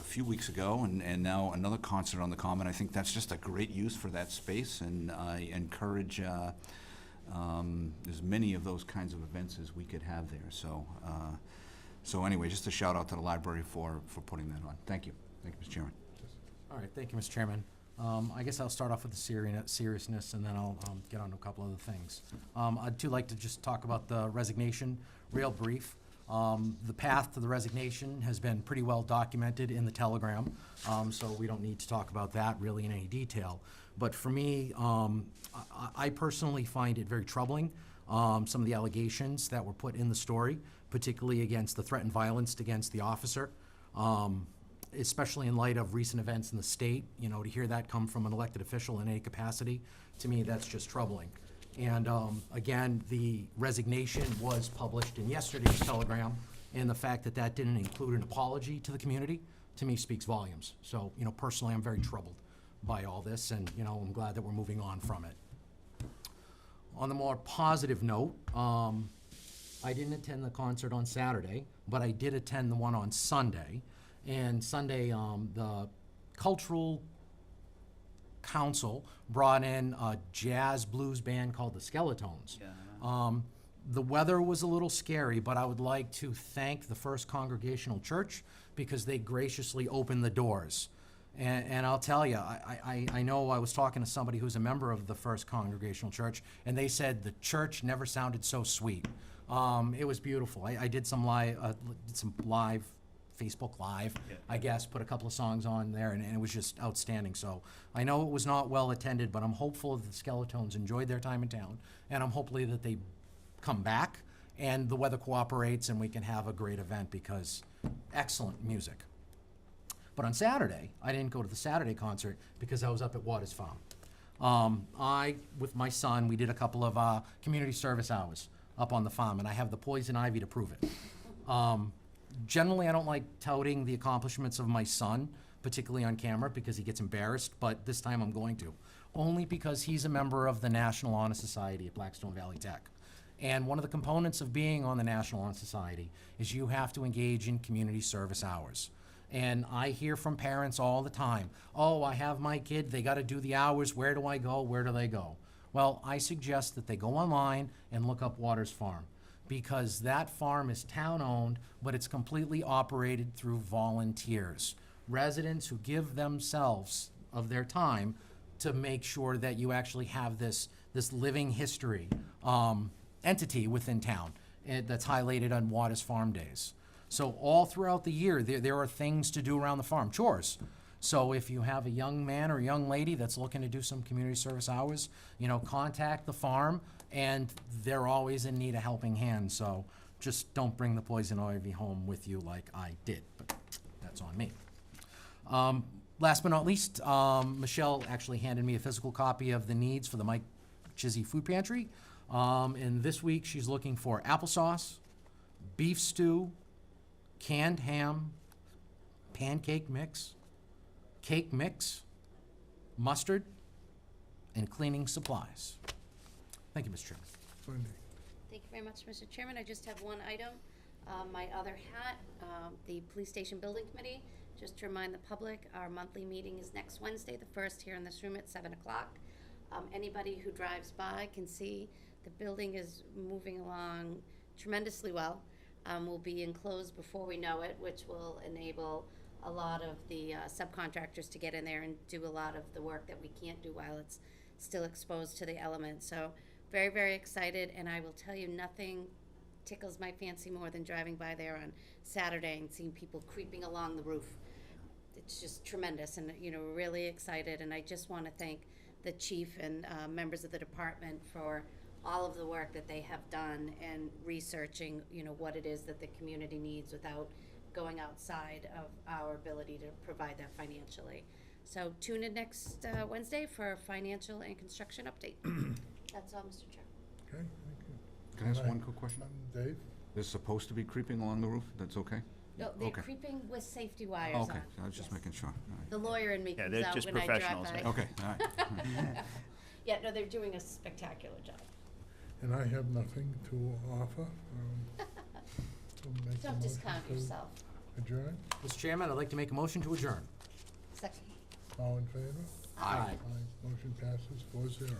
few weeks ago, and now another concert on the Common. I think that's just a great use for that space, and I encourage as many of those kinds of events as we could have there. So, so anyway, just a shout out to the library for putting that on. Thank you. Thank you, Mr. Chairman. All right, thank you, Mr. Chairman. I guess I'll start off with the seriousness, and then I'll get on to a couple other things. I'd too like to just talk about the resignation, real brief. The path to the resignation has been pretty well documented in the Telegram, so we don't need to talk about that really in any detail. But for me, I personally find it very troubling, some of the allegations that were put in the story, particularly against the threatened violence against the officer. Especially in light of recent events in the state, you know, to hear that come from an elected official in any capacity, to me, that's just troubling. And again, the resignation was published in yesterday's Telegram, and the fact that that didn't include an apology to the community, to me, speaks volumes. So, you know, personally, I'm very troubled by all this, and, you know, I'm glad that we're moving on from it. On the more positive note, I didn't attend the concert on Saturday, but I did attend the one on Sunday. And Sunday, the Cultural Council brought in a jazz blues band called the Skeletons. Yeah. The weather was a little scary, but I would like to thank the First Congregational Church because they graciously opened the doors. And I'll tell you, I know I was talking to somebody who's a member of the First Congregational Church, and they said the church never sounded so sweet. It was beautiful. I did some live Facebook Live, Yeah. I guess, put a couple of songs on there, and it was just outstanding. So I know it was not well attended, but I'm hopeful that the Skeletons enjoyed their time in town, and I'm hopefully that they come back and the weather cooperates and we can have a great event because excellent music. But on Saturday, I didn't go to the Saturday concert because I was up at Waters Farm. With my son, we did a couple of community service hours up on the farm, and I have the poison ivy to prove it. Generally, I don't like touting the accomplishments of my son, particularly on camera, because he gets embarrassed, but this time I'm going to. Only because he's a member of the National Honor Society at Blackstone Valley Tech. And one of the components of being on the National Honor Society is you have to engage in community service hours. And I hear from parents all the time, oh, I have my kid, they gotta do the hours, where do I go, where do they go? Well, I suggest that they go online and look up Waters Farm, because that farm is town-owned, but it's completely operated through volunteers. Residents who give themselves of their time to make sure that you actually have this living history entity within town that's highlighted on Waters Farm Days. So all throughout the year, there are things to do around the farm, chores. So if you have a young man or young lady that's looking to do some community service hours, you know, contact the farm, and they're always in need of helping hand. So just don't bring the poison ivy home with you like I did, but that's on me. Last but not least, Michelle actually handed me a physical copy of the needs for the Mike Chizzy Food Pantry. And this week she's looking for applesauce, beef stew, canned ham, pancake mix, cake mix, mustard, and cleaning supplies. Thank you, Mr. Chairman. Wendy. Thank you very much, Mr. Chairman. I just have one item. My other hat, the Police Station Building Committee Just to remind the public, our monthly meeting is next Wednesday, the 1st, here in this room at 7 o'clock. Anybody who drives by can see the building is moving along tremendously well. We'll be enclosed before we know it, which will enable a lot of the subcontractors to get in there and do a lot of the work that we can't do while it's still exposed to the elements. So very, very excited, and I will tell you, nothing tickles my fancy more than driving by there on Saturday and seeing people creeping along the roof. It's just tremendous, and we're really excited, and I just want to thank the chief and members of the department for all of the work that they have done and researching, what it is that the community needs without going outside of our ability to provide that financially. So tune in next Wednesday for a financial and construction update. That's all, Mr. Chair. Okay, thank you. Can I ask one quick question? Dave? They're supposed to be creeping along the roof, that's okay? No, they're Okay. creeping with safety wires Okay, on. I was just Yes. making sure. All right. The lawyer in me Yeah, comes they're out just when I drive professionals, by. right? Okay, all right. Yeah, no, they're doing a spectacular job. And I have nothing to offer. We'll make a Don't motion discount to yourself. Adjourn, Mr. Chairman, I'd like to make a motion to adjourn. Second. all in favor? Aye. Motion passes 4-0.